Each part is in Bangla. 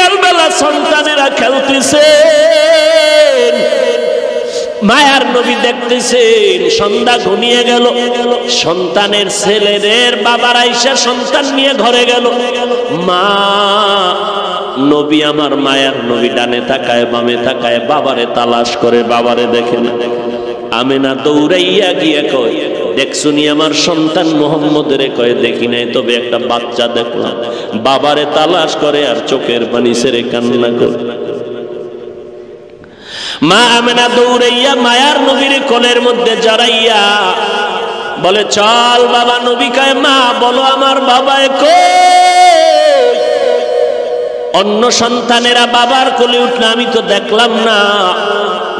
বিকালবেলা সন্তানেরা খেলতেছে, মায়ার নবী দেখতেছেন সন্ধ্যা ঘনিয়ে গেল, সন্তানের ছেলেদের বাবার আইসা সন্তান নিয়ে ঘরে গেল। মা নবী আমার মায়ার নবী ডানে তাকায় বামে তাকায়, বাবারে তালাশ করে, বাবারে দেখে না। আমেনা দৌড়াইয়া গিয়া কয়, দেখছুনি আমার সন্তান মোহাম্মদের? কয়, দেখি নাই, তবে একটা বাচ্চা দেখলাম। বাবারে তালাশ করে আর চোখের পানি ছেড়ে কান্না করে। মা আমেনা দৌড়াইয়া মায়ার নবীর কোলের মধ্যে জড়াইয়া বলে, চল বাবা। নবী কয়, মা বলো আমার বাবায় কই? অন্য সন্তানেরা বাবার কোলে উঠলে আমি তো দেখলাম না।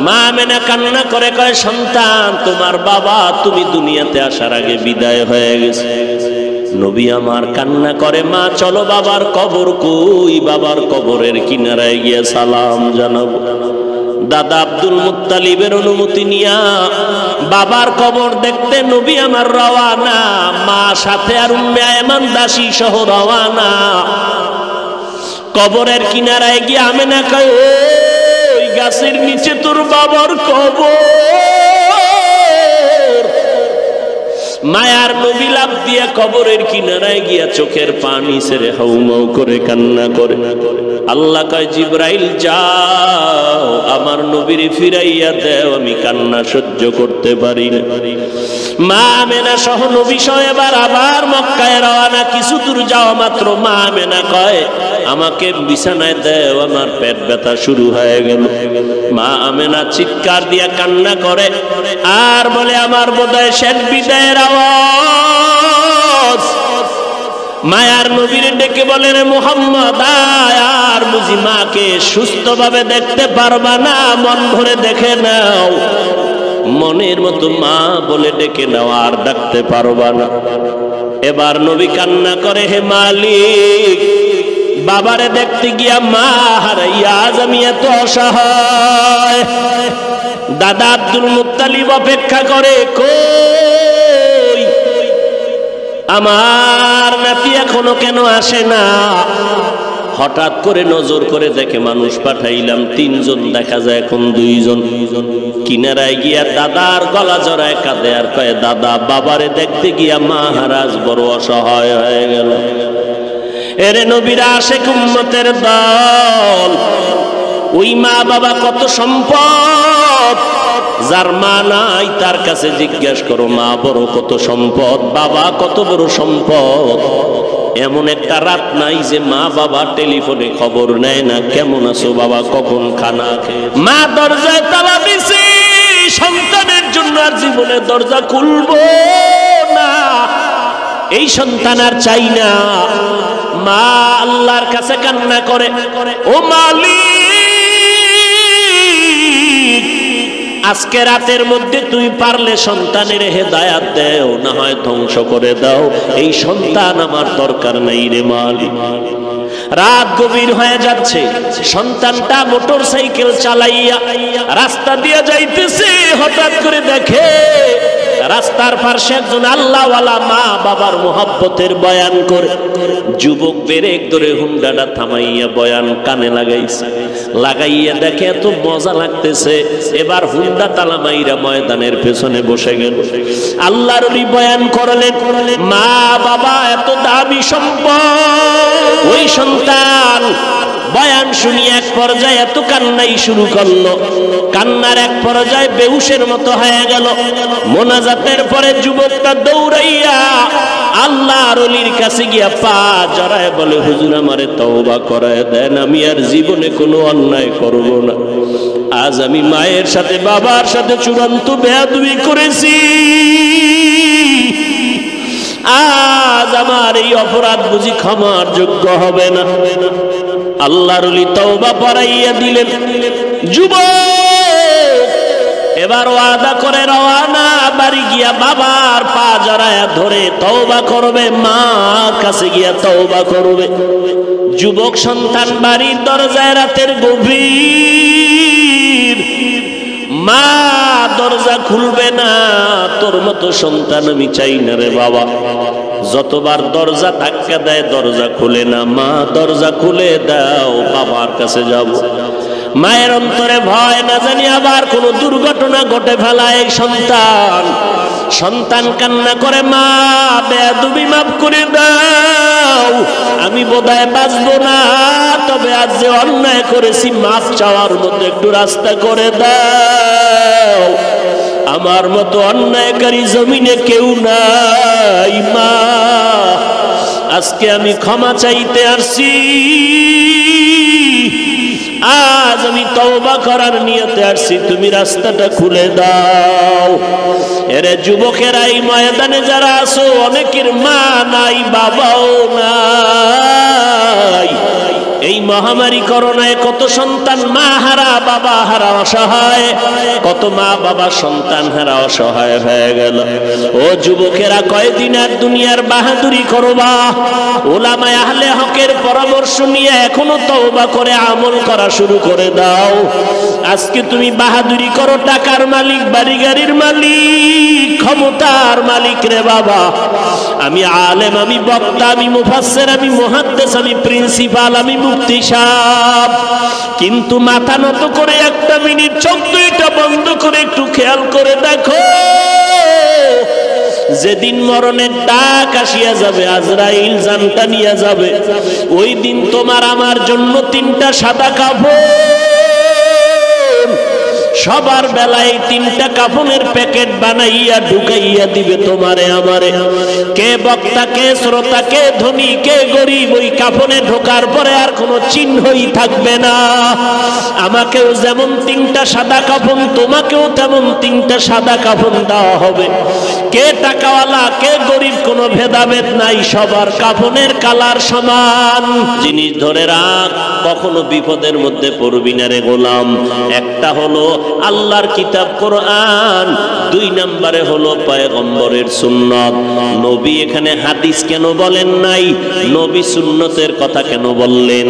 মা আমেনা কান্না করে কয়, সন্তান তোমার বাবা তুমি দুনিয়াতে আসার আগে বিদায় হয়ে গেছে। নবী আমার কান্না করে, মা চলো বাবার কবর কই? বাবার কবরের কিনারায় গিয়ে সালাম জানাবো। দাদা আব্দুল মুত্তালিবের অনুমতি নিয়া বাবার কবর দেখতে নবী আমার রওয়ানা, মা সাথে আর উম্মে আয়মান দাসী সহ রওয়ানা। কবরের কিনারায় গিয়ে আমেনা কয়, ওই গাছের নিচে তোর বাবার কবর। মায়ার নবী লাফ দিয়া কবরের কিনারায় গিয়া চোখের পানি ছেড়ে হাউমাউ করে কান্না করে। আল্লাহ কয়, জিবরাইল যাও আমার নবীর ফিরাইয়া দেও, আমি কান্না সহ্য করতে পারি না। মা আমেনা সহ নবী সহ এবার আবার মক্কায় রওনা। কিছু দূর যাওয়া মাত্র মা আমেনা কয়, আমাকে বিছানায় দেও, আমার পেট ব্যথা শুরু হয়ে গেল। মা আমেনা চিৎকার দিয়া কান্না করে আর বলে, আমার বোধহয় শেষ বিদায়ের আওয়াজ। মায়ার নবীর ডেকে বলে, রে মুহাম্মদ আর বুঝি মাকে সুস্থভাবে দেখতে পারবা না? মন ভরে দেখে নাও, মনের মতো মা বলে ডেকে নাও, আর ডাকতে পারবা না। এবার নবী কান্না করে, হে মালিক, বাবারে দেখতে গিয়া মা হারাইয়া আজ আমি এত অসহায়। দাদা আব্দুল মুত্তালিব অপেক্ষা করে, কই আমার নাতি এখনো কেন আসে না? হঠাৎ করে নজর করে দেখে মানুষ পাঠাইলাম 3 জন, দেখা যায় এখন 2 জন। কিনারায় গিয়া দাদার গলা জড়ায় কাঁদে আর কয়, দাদা বাবারে দেখতে গিয়া মা হারাজ বড় অসহায় হয়ে গেল। এরে নবীর আশিক উম্মতের দল, ওই মা বাবা কত সম্পদ, যার মা নাই তার কাছে জিজ্ঞাসা করো, মা বড় কত সম্পদ, বাবা কত বড় সম্পদ। এমন একটা রাত নাই যে মা বাবা টেলিফোনে খবর নেয় না, কেমন আছো বাবা, কখন খানা খেয়ে। মা দরজায় তালা দিছে, সন্তানের জন্য আর জীবনে দরজা খুলবো না, এই সন্তান আর চাই না। মা আল্লাহর কাছে কান্না করে, ও মালিক, আজকে রাতের মধ্যে তুই পারলে সন্তানের হেদায়াত দেও, না হয় ধ্বংস করে দাও, এই সন্তান আমার দরকার নাই রে মালিক। রাত গভীর হয়ে যাচ্ছে, সন্তানটা মোটর সাইকেল চালাইয়া রাস্তা দিয়ে যাইতেছে। হঠাৎ করে দেখে রাস্তার পাশে একজন আল্লাহওয়ালা মা বাবার মোহাব্বতের বয়ান করে। যুবক ব্রেক ধরে হুন্ডাটা থামাইয়া বয়ান কানে লাগাইছে, লাগাইয়া দেখে এত মজা লাগতেছে। এবার হুন্ডা তালা মাইরা ময়দানের পেছনে বসে গেল। আল্লাহর ওলি বয়ান করলেন, মা বাবা এত দামি সম্পদ। ওই সন্তান বয়ান শুনি এক পর্যায়ে এত কান্নাই শুরু করলো, কান্নার এক পর্যায়ে বেহুশের মতো হয়ে গেল। মোনাজাতের পরে যুবকটা দৌড়াইয়া আল্লাহর ওলির কাছে গিয়া পা জড়ায় বলে, হুজুর আমারে তওবা করায় দেন, আমি আর জীবনে কোনো অন্যায় করব না। আজ আমি মায়ের সাথে বাবার সাথে চূড়ান্ত বেয়াদবি করেছি, আজ আমার এই অপরাধ বুঝি ক্ষমার যোগ্য হবে না। আল্লাহর ওলি তওবা পড়াইয়া দিলেন। যুবক এবার ওয়াদা করে রওয়ানা, বাড়ি গিয়া বাবার পা জড়ায়া ধরে তওবা করবে, মা কাছে গিয়া তওবা করবে। যুবক সন্তান বাড়ির দরজায় রাতের গভীর, মা দরজা খুলবে না, তোর মতো সন্তান আমি চাই না রে বাবা। যতবার দরজা ধাক্কা দেয় দরজা খুলে না, মা দরজা খুলে দাও, বাবার কাছে যাব। মায়ের অন্তরে ভয়, না জানি আবার কোনো দুর্ঘটনা ঘটে ফেলায় এই সন্তান। সন্তান কান্না করে, মা বেয়াদবি মাফ করে দাও, আমি বোধহয় বাঁচবো না, তবে আজ যে অন্যায় করেছি মাফ চাওয়ার মতো একটু রাস্তা করে দাও। আমার মতো অন্যায়কারী জমিনে কেউ নাই মা, আজকে আমি ক্ষমা চাইতে আসছি, আজ আমি তওবা করার নিয়তে আসছি, তুমি রাস্তাটা খুলে দাও। এরে যুবকেরা, এই ময়দানে যারা আছো অনেকের মা নাই, বাবাও নাই। এই মহামারী করোনায় কত সন্তান মা হারা, বাবা হারা, অসহায়। কত মা বাবা সন্তান হারা অসহায় হয়ে গেল। ও যুবকেরা, কয়দিন আর দুনিয়ার বাহাদুরি করবা? উলামায়ে আহলে হকের পরামর্শ নিয়ে এখনো তওবা করে আমল করা শুরু করে দাও। আজকে তুমি বাহাদুরি করো, টাকার মালিক, বাড়ি গাড়ির মালিক, ক্ষমতার মালিক রে বাবা। আমি আলেম, আমি বক্তা, আমি মুফাসসির, আমি মুহাদ্দিস, আমি প্রিন্সিপাল, আমি মুফতি সাহেব, কিন্তু মাথা নত করে একটা মিনিট চোখ দুইটা বন্ধ করে একটু খেয়াল করে দেখো, যেদিন মরণের ডাক আসিয়া যাবে, আজরাইল জানটা নিয়ে যাবে, ওই দিন তোমার আমার জন্য তিনটা সাদা কাপড়, সবার বেলায় তিনটা কাফনের প্যাকেট বানাইয়া ঢুকাইয়া দিবে তোমারে আমারে। কে বক্তা, কে শ্রোতা, কে ধনী, কে গরিব, ওই কাফনে ঢোকার পরে আর কোনো চিহ্নই থাকবে না। আমাকেও যেমন তিনটা সাদা কাফন, তোমাকেও তেমন তিনটা সাদা কাফন দেওয়া হবে। কে টাকাওয়ালা, কে গরিব, কোনো ভেদাভেদ নাই, সবার কাফনের কালার সমান। জিনিস ধরে রাখ, কখনো বিপদের মধ্যে পড়বি না রে গোলাম। একটা হলো আল্লাহর কিতাব কোরআন, দুই নম্বরে হলো পয়গম্বরের সুন্নাত। নবী এখানে হাদিস কেন বলেন নাই? নবী সুন্নতের কথা কেন বললেন?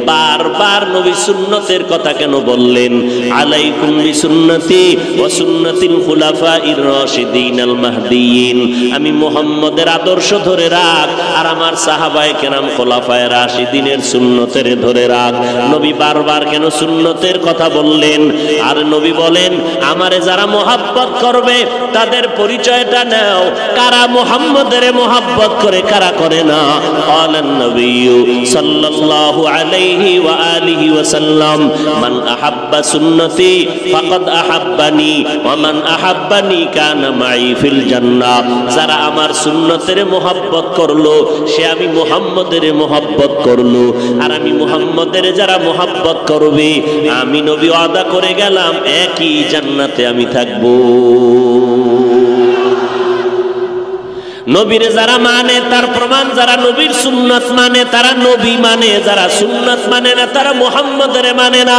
বারবার নবী সুন্নতের কথা কেন বললেন? আলাইকুম বিসুন্নতি ওয়া সুন্নাতিল খুলাফাইর রাশিদিনাল মাহদিয়িন। আমি মুহাম্মদের আদর্শ ধরে রাখ, আর আমার সাহাবায়ে কেরাম খোলাফায়ে রাশিদিনের সুন্নতের ধরে রাখ। নবী বারবার কেন সুন্নতের কথা বললেন? আর নবী বলেন, আমারে যারা মোহাব্বত করবে তাদের পরিচয়টা নাও, কারা মুহাম্মদের মোহাব্বত করে, কারা করে না। ক্বালান নবিয়্যু সাল্লাল্লাহু আলাইহি ওয়া আলিহি ওয়া সাল্লাম, মান আহাব্বা সুন্নতি ফাকাদ আহাব্বানি ওয়া মান আহাব্বানি কানা মাই ফিল জান্নাহ। যারা আমার সুন্নতের মোহাব্বত করলো, সে আমি মুহাম্মদের মোহাব্বত করলো, আর আমি মুহাম্মদের যারা মোহাব্বত করবে, আমি নবী ওয়াদা করে গেলাম একই জান্নাতে আমি থাকবো। নবীরে যারা মানে তার প্রমাণ, যারা নবীর সুন্নাত মানে তারা নবী মানে, যারা সুন্নাত মানে না তারা মুহাম্মদের মানে না।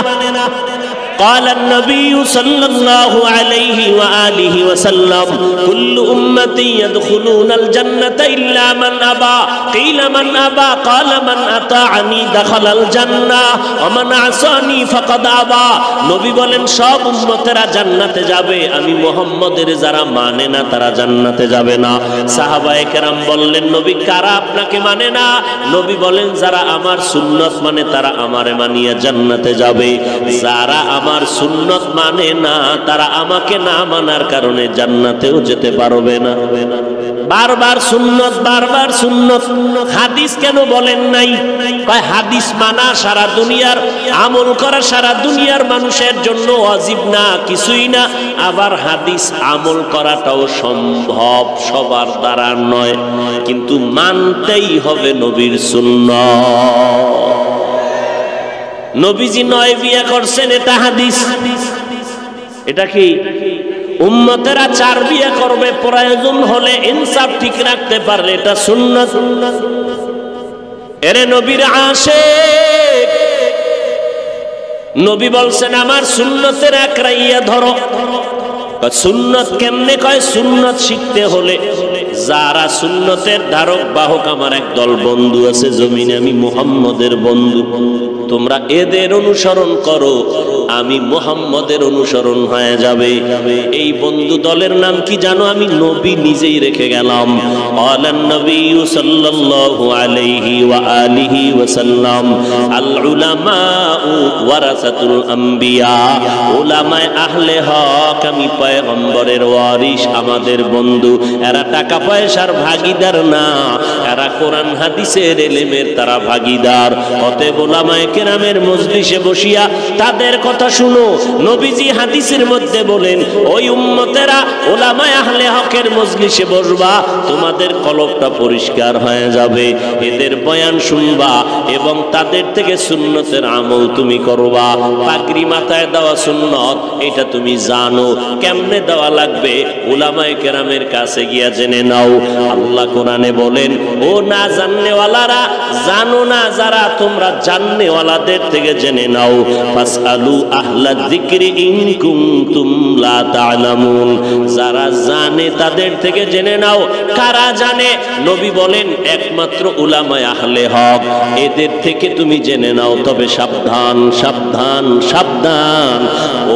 قال النبي صلى الله عليه وآله وسلم كل أمتي يدخلون الجنة إلا من أبى قيل من أبى قال من أطاعني دخل الجنة ومن عصاني فقد أبى। নবী বলেন সব উম্মতেরা জান্নাতে যাবে, আমি মুহাম্মদের যারা মানে না তারা জান্নাতে যাবে না। সাহাবায়ে কেরাম বললেন, নবী কারা আপনাকে মানে না? নবী বলেন, যারা আমার সুন্নাত মানে তারা আমারে মানিয়া জান্নাতে যাবে, যারা আমার সুন্নাত মানে না তারা আমাকে না মানার কারণে জান্নাতেও যেতে পারবে না। বারবার সুন্নাত, বারবার সুন্নাত। হাদিস কেন বলেন নাই? কয় হাদিস মানা সারা দুনিয়ার, আমল করা সারা দুনিয়ার মানুষের জন্য ওয়াজিব না, কিছুই না। আবার হাদিস আমল করাটাও সম্ভব, সবার দ্বারা নয়, কিন্তু মানতেই হবে নবীর সুন্নাত। নবীজি 9 বিয়ে করছেন, এটা হাদিস। এটা কি? উম্মতেরা 4 বিয়ে করবে, প্রয়োজন হলে ইনসাফ ঠিক রাখতে পারলে এটা সুন্নাত। এরে নবীর আশিক, নবী বলছেন আমার সুন্নতের আকরাইয়া ধরো। সুন্নত কেমনে? কয় সুন্নত শিখতে হলে যারা সুন্নতের ধারক বাহক, আমার একদল বন্ধু আছে জমিনে, আমি মুহাম্মদের বন্ধু। তোমরা এদের অনুসরণ করো, আমি মুহাম্মদের অনুসরণ হয়ে যাবে। এই বন্ধু দলের নাম কি জানো? আমি নবী নিজেই রেখে গেলাম। ক্বালান নবী সাল্লাল্লাহু আলাইহি ওয়া আলিহি ওয়া সাল্লাম, আল উলামাউ ওয়ারাসাতুল আম্বিয়া, উলামায়ে আহলে হক আমি পয়গম্বরের ওয়ারিস, আমাদের বন্ধু। এরা টাকা পয়সার ভাগীদার না, এরা কোরআন হাদিসের ইলমের তারা ভাগীদার। অতএব উলামায়ে কেরামের মজলিসে বসিয়া তাদের কথা শুনো। নবীজি হাদিসের মধ্যে বলেন, ওই উম্মতেরা উলামায়ে আহলে হকের মজলিসে বসবা, তোমাদের কলবটা পরিষ্কার হয়ে যাবে। এদের বয়ান শুনবা এবং তাদের থেকে সুন্নতের আমল তুমি করবা। পাগড়ি মাথায় দেওয়া সুন্নত, এটা তুমি জানো, কেমনে দেওয়া লাগবে উলামায়ে কেরামের কাছে গিয়া জেনে নাও। আল্লাহ কোরআনে বলেন, ও না জাননেওয়ালারা, জানো না যারা, তোমরা জাননেওয়ালাদের থেকে জেনে নাও। ফাসআলু আহলা যিকরি ইন কুনতুম লা তা'লামুন, যারা জানে তাদের থেকে জেনে নাও। কারা জানে? নবী বলেন একমাত্র উলামায়ে আহলে হক, এদের থেকে তুমি জেনে নাও। তবে সাবধান সাবধান সাবধান,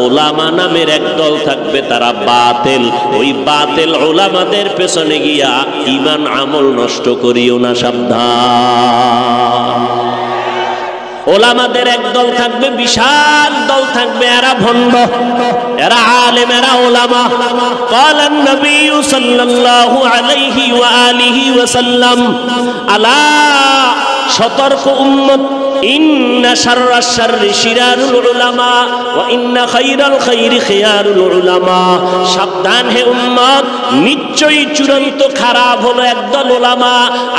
উলামা নামের একদল থাকবে, তারা বাতিল। ওই বাতিল উলামাদের পেছনে গিয়া ঈমান আমল নষ্ট করিও না, সাবধান। ওলামাদের একদল থাকবে, বিশাল দল থাকবে, এরা ভণ্ড, এরা আলেম, এরা ওলামা। ক্বালান নবী সাল্লাল্লাহু আলাইহি ওয়া আলিহি ওয়া সাল্লাম, আলা, সতর্ক উম্মত, ইন্না শাররাশ শাররি শিরারুল উলামা ওয়া ইন্না খায়রাল খায়রি খিয়ারুল উলামা। সাবধান হে উম্মত, নিশ্চয়ই চূড়ান্ত খারাপ হলো একদল উলামা,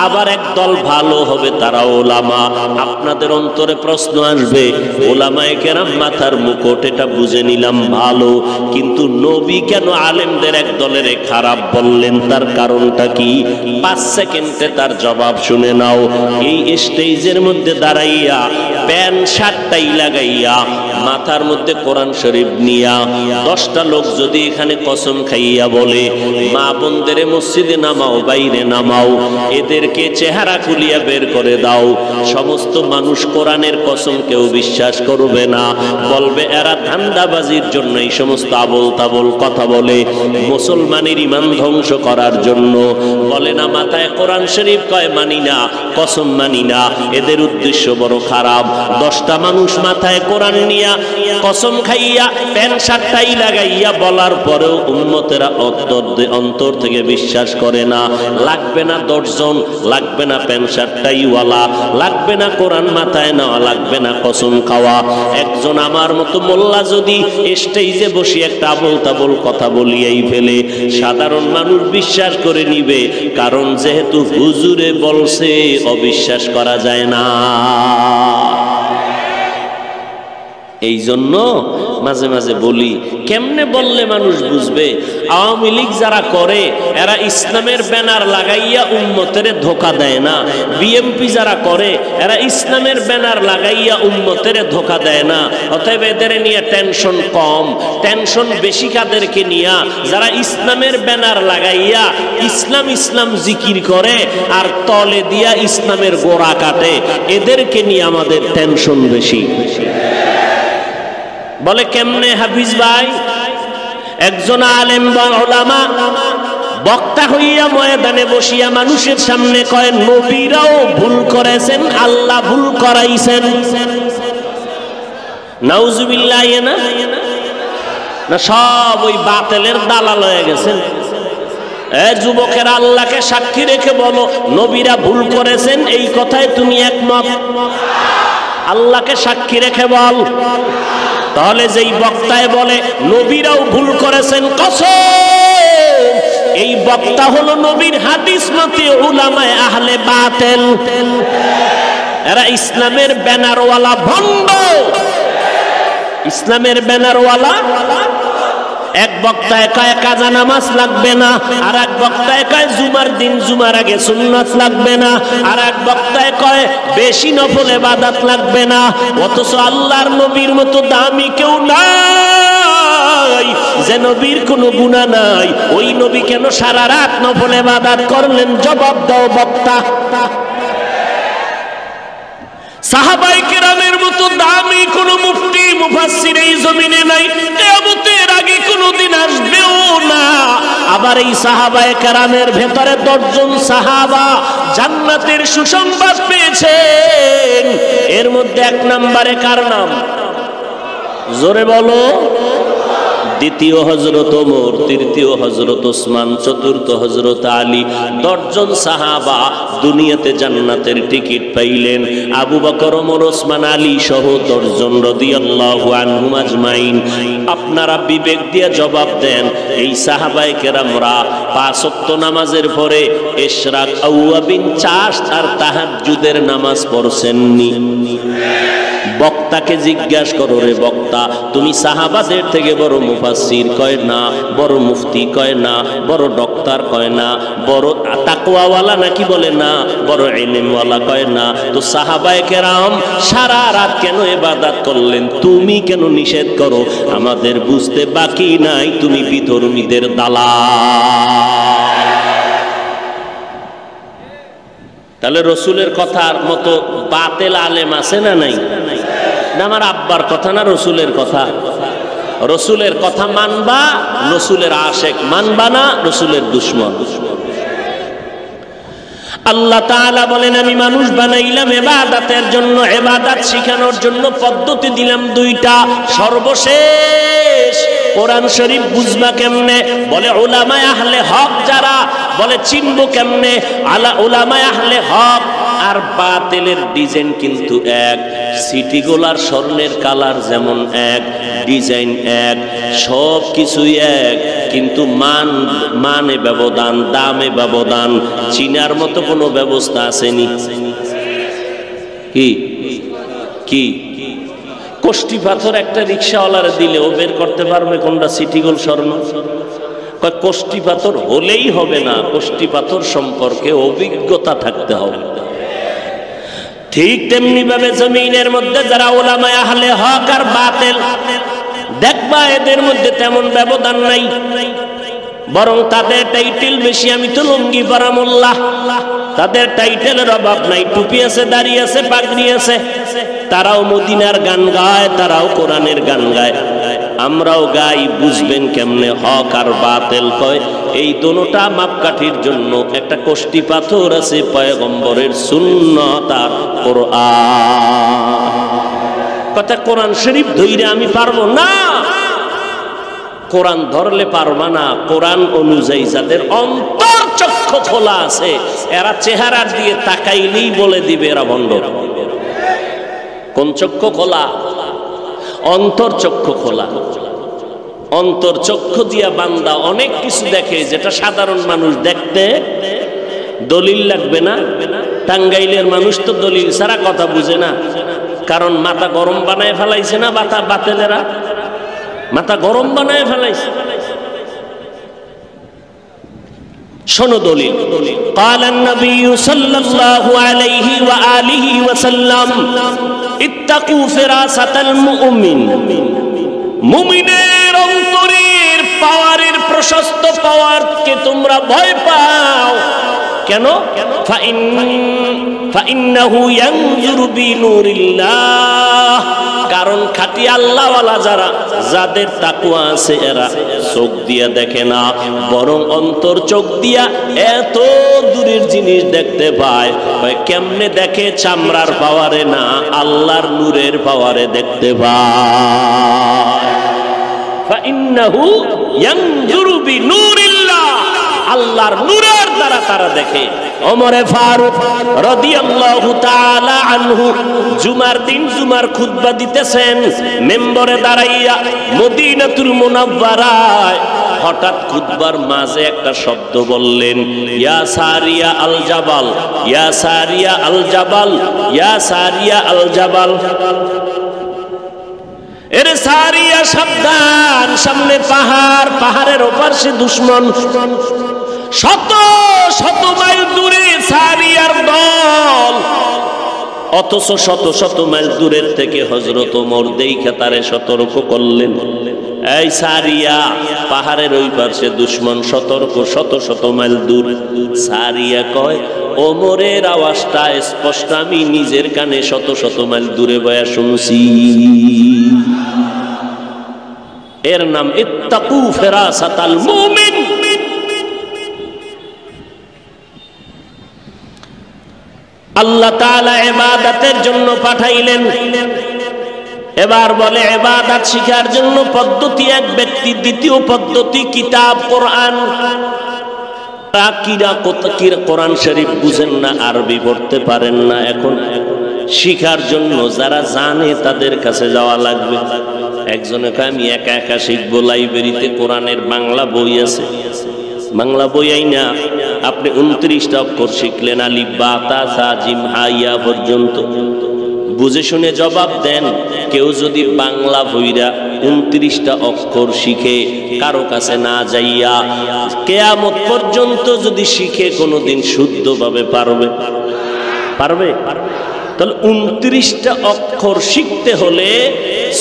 আবার একদল ভালো হবে, তারা উলামা। আপনাদের অন্তরে প্রশ্ন আসবে, উলামায়ে কেরাম মাথার মুকুট, এটা বুঝে নিলাম ভালো, কিন্তু নবী কেন আলেমদের একদলের খারাপ বললেন? তার কারণটা কি? 5 সেকেন্ডে তার জবাব শুনে নাও। এই স্টেজের মধ্যে দাঁড়াইয়া প্যান্ট শার্টটাই লাগাইয়া মাথার মধ্যে কোরআন শরীফ নিয়া 10টা লোক যদি এখানে কসম খাইয়া বলে, মা বোনদের মসজিদে নামাও, বাইরে নামাও, এদেরকে চেহারা খুলিয়া বের করে দাও, সমস্ত মানুষ কোরআনের কসম কেউ বিশ্বাস করবে না, বলবে এরা ধান্দাবাজির জন্য এই সমস্ত আবল তাবল কথা বলে, মুসলমানের ঈমান ধ্বংস করার জন্য বলে না। মাথায় কোরআন শরীফ কয় মানি না, কসম মানি না, এদের উদ্দেশ্য বড় খারাপ। 10টা মানুষ মাথায় কোরআন নিয়া কসম খাইয়া প্যান্ট শার্টটাই লাগাইয়া বলার পরেও উম্মতেরা অন্তর থেকে বিশ্বাস করে না। লাগবে না 10 জন, লাগবে না প্যান্ট শার্টটাই ওয়ালা, লাগবে না কোরআন মাথায় নেওয়া, লাগবে না কসম খাওয়া। একজন আমার মতো মোল্লা যদি স্টেজে বসে একটা আবল তাবল কথা বলিয়াই ফেলে, সাধারণ মানুষ বিশ্বাস করে নিবে, কারণ যেহেতু হুজুরে বলছে, অবিশ্বাস করা যায় না। এই জন্য মাঝে মাঝে বলি, কেমনে বললে মানুষ বুঝবে? আওয়ামী লীগ যারা করে, এরা ইসলামের ব্যানার লাগাইয়া উম্মতের ধোঁকা দেয় না। বিএমপি যারা করে, এরা ইসলামের ব্যানার লাগাইয়া উম্মতের ধোঁকা দেয় না। অতএব এদের নিয়ে টেনশন কম, টেনশন বেশি কাদেরকে নিয়া? যারা ইসলামের ব্যানার লাগাইয়া ইসলাম ইসলাম জিকির করে আর তলে দিয়া ইসলামের গোড়া কাটে, এদেরকে নিয়ে আমাদের টেনশন বেশি। বলে কেমনে হাফিজ ভাই? একজন আলেম বা উলামা বক্তা হইয়া ময়দানে বসিয়া মানুষের সামনে কয়, নবীরাও ভুল করেছেন, আল্লাহ ভুল করাইছেন। নাউজুবিল্লাহ। না সব ওই বাতিলের দালাল হয়ে গেছেন। যুবকেরা, আল্লাহকে সাক্ষী রেখে বলো, নবীরা ভুল করেছেন, এই কথায় তুমি একমত? আল্লাহকে সাক্ষী রেখে বল। তাহলে যেই বক্তায় বলে নবীরাও ভুল করেছেন, কসম, এই বক্তা হলো নবীর হাদিস মতে উলামায়ে আহলে বাতিল। এরা ইসলামের ব্যানারওয়ালা ভণ্ড, ইসলামের ব্যানারওয়ালা। এক বক্তায় কয় কাজা নামাজ লাগবে না, আর এক বক্তায় কয় জুমার দিন জুমার আগে সুন্নাত লাগবে না, আর এক বক্তায় কয় বেশি নফল ইবাদত লাগবে না। অথচ আল্লাহর নবীর মতো দামি কেউ নাই, যে নবীর কোনো গুনাহ নাই, ওই নবী কেন সারা রাত নফল ইবাদত করলেন? জবাব দাও বক্তা। সাহাবায়ে কেরামের মতো দামি কোন মুফতি মুফাসসির এই জমিনে নাই, কিয়ামতের আগে কোনদিন আসবেও না। আবার এই সাহাবায়ে কেরামের ভেতরে 10 জন সাহাবা জান্নাতের সুসংবাদ পেয়েছেন। এর মধ্যে 1 নম্বরে কার নাম? জোরে বলো। দ্বিতীয় হযরত ওমর, তৃতীয় হযরত ওসমান, চতুর্থ হযরত আলী। 10 জন সাহাবা দুনিয়াতে জান্নাতের টিকিট পাইলেন। আবু বকর, ওমর, ওসমান, আলী সহ 10 জন রাদিয়াল্লাহু আনহুম আজমাইন। আপনারা বিবেক দিয়ে জবাব দেন, এই সাহাবায়ে কেরামরা 5 ওয়াক্ত নামাজের পরে ইশরাক, আওয়াবিন, চাষ আর তাহাজ্জুদের নামাজ পড়ছেননি? বক্তাকে জিজ্ঞাসা করো, রে বক্তা, তুমি সাহাবাদের থেকে বড় মুফাসসির কয় না, বড় মুফতি কয় না, বড় ডক্টর কয় না, বড় তাকওয়াওয়ালা নাকি বলে না, বড় ইলমওয়ালা কয় না, তো সাহাবায়ে কেরাম সারা রাত কেন ইবাদত করলেন? তুমি কেন নিষেধ করো? আমাদের বুঝতে বাকি নাই তুমি বিধর্মীদের দালাল। তাহলে রসুলের কথার মতো বাতেল আলেম আছে না নাই? না আমার আব্বার কথা না রসুলের কথা? রসুলের কথা মানবা, রসুলের আশেক মানবা না, রসুলের দুশমন। আল্লাহ তাআলা বলেন, আমি মানুষ বানাইলাম ইবাদতের জন্য, ইবাদত শিখানোর জন্য পদ্ধতি দিলাম 2টা। সর্বশেষ কোরআন শরীফ বুঝবা কেমনে? বলে উলামায়ে আহলে হক যারা, বলে চিনবো কেমনে? উলামায়ে আহলে হক আর বাতিলের ডিজাইন কিন্তু এক। সিটিগুলার স্বর্ণের কালার যেমন এক, ডিজাইন এক, সব কিছুই এক, কিন্তু মানে ব্যবধান, দামে ব্যবধান। চিনার মতো কোনো ব্যবস্থা আসেনি? কি কি কষ্টি পাথর একটা রিক্সাওয়ালারে দিলে ও বের করতে পারবে কোনটা সিটিগোল স্বর্ণ? কষ্টি পাথর হলেই হবে না, কষ্টি পাথর সম্পর্কে অভিজ্ঞতা থাকতে হবে। ঠিক তেমনি ভাবে জমিনের মধ্যে যারা উলামায়ে আহলে হক আর বাতিল, দেখবা এদের মধ্যে তেমন ব্যবধান নাই, বরং তাদের টাইটেল বেশি। আমি তো লুঙ্গি পরা মোল্লা, তাদের টাইটেলের অভাব নাই, টুপি আছে, দাড়ি আছে, পাগড়ি আছে। তারাও মদিনার গান গায়, তারাও কোরআনের গান গায়, আমরাও গাই। বুঝবেন কেমনে হক আর বাতিল কয়? এই দোনোটা মাপকাঠির জন্য একটা কষ্টি পাথর আছে, পয়গম্বরের সুন্নাত আর কোরআন। কথা কোরআন শরীফ ধইরে আমি পারবো না, কোরআন ধরলে পারবা না। কোরআন অনুযায়ী যাদের অন্তর চক্ষু খোলা আছে, এরা চেহারা দিয়ে তাকাইলেই বলে দিবে এরা ভণ্ড। কোন চক্ষু খোলা? অন্তর চক্ষু খোলা। অন্তর চক্ষু দিয়া বান্দা অনেক কিছু দেখে যেটা সাধারণ মানুষ দেখতে দলিল লাগবে না। টাঙ্গাইলের মানুষ তো দলিল ছাড়া কথা বুঝে না, কারণ মাথা গরম বানায় ফেলাইছে না বাতেলেরা, মাথা গরম বানায় ফেলাইছে। শোনো দলিল। قال النبي صلى الله عليه وآله وسلم اتقوا فراسة المؤمن। মুমিনের অন্তরের পাওয়ারের প্রশস্ত পাওয়ারকে তোমরা ভয় পাও। কেন? ফাইন্নাহু ইয়ানজুরু বিনুরিল্লাহ। কারণ খাঁটি আল্লাহওয়ালা যারা, যাদের তাকওয়া আছে, এরা চোখ দিয়া দেখে না, বরং অন্তর চোখ দিয়া এত দূরের জিনিস দেখতে পায়। কেমনে দেখে? চামড়ার পাওয়ারে না, আল্লাহর নূরের পাওয়ারে দেখতে পায়। ফাইন্নাহু ইয়ানজুরু বিনুরিল্লাহ, আল্লাহর নূরের দ্বারা তারা দেখে। ওমরে ফারুক রাদিয়াল্লাহু তাআলা আনহু জুমার দিন জুমার খুতবা দিতেছেন, মেম্বরে দাঁড়াইয়া মদিনাতুল মুনাওয়ারায়। হঠাৎ খুতবার মাঝে একটা শব্দ বললেন, ইয়া সারিয়া আল জাবাল, ইয়া সারিয়া আল জাবাল, ইয়া সারিয়া আল জাবাল। এরে সারিয়া সাবধান, সামনে পাহাড়, পাহাড়ের ওপার সে দুশমন। শত শত মাইল দূরে সারিয়ার দল, অথচ শত শত মাইল দূরের থেকে হযরত ওমর দেইখা তারে সতর্ক করলেন, এই সারিয়া, পাহাড়ের ওই পাশে দুশমন, সতর্ক, শত শত মাইল দূর। সারিয়া কয়, ও ওমরের আওয়াজটা স্পষ্ট আমি নিজের কানে শত শত মাইল দূরে বয়া শুনছি। এর নাম ইত্তাকু ফিরাসাতাল মুমিন। আল্লাহ তাআলা ইবাদতের জন্য পাঠাইলেন। এবার বলে ইবাদত শিখার জন্য পদ্ধতি এক ব্যক্তি, দ্বিতীয় পদ্ধতি কিতাব কোরআন। কোরআন শরীফ বুঝেন না, আরবি পড়তে পারেন না, এখন শিখার জন্য যারা জানে তাদের কাছে যাওয়া লাগবে। একজনে কয় আমি একা একা শিখবো, লাইব্রেরিতে কোরআনের বাংলা বই আছে। বাংলা বই আইনা আপনি 29টা অক্ষর শিখলেন, আলিফ বা তা সা জিম হা ইয়া পর্যন্ত। বুঝে শুনে জবাব দেন। কেউ যদি বাংলা বইরা 29টা অক্ষর শিখে কারো কাছে না যাইয়া কিয়ামত পর্যন্ত যদি শিখে কোনোদিন শুদ্ধভাবে পারবে? তাহলে 29টা অক্ষর শিখতে হলে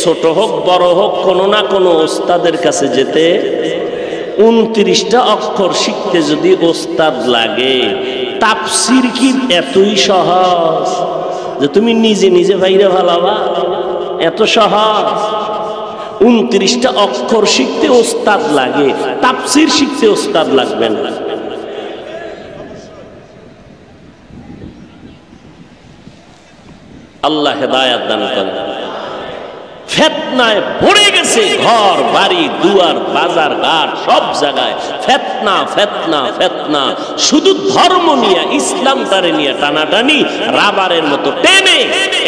ছোট হোক বড় হোক কোনো না কোনো ওস্তাদের কাছে যেতে। 29টা অক্ষর শিখতে যদি ওস্তাদ লাগে, তাফসীর কি এতই সহজ যে তুমি নিজে নিজে বাইরে ভালাবা? এত সহজ? 29টা অক্ষর শিখতে ওস্তাদ লাগে, তাফসীর শিখতে ওস্তাদ লাগবে না। আল্লাহ হেদায়েত দান করেন। ফিতনায় ভরে গেছে ঘর বাড়ি দুয়ার বাজার ঘাট সব জায়গায় ফিতনা ফিতনা ফিতনা। শুধু ধর্ম নিয়ে, ইসলামটারে নিয়ে টানাটানি, রাবারের মতো টেনে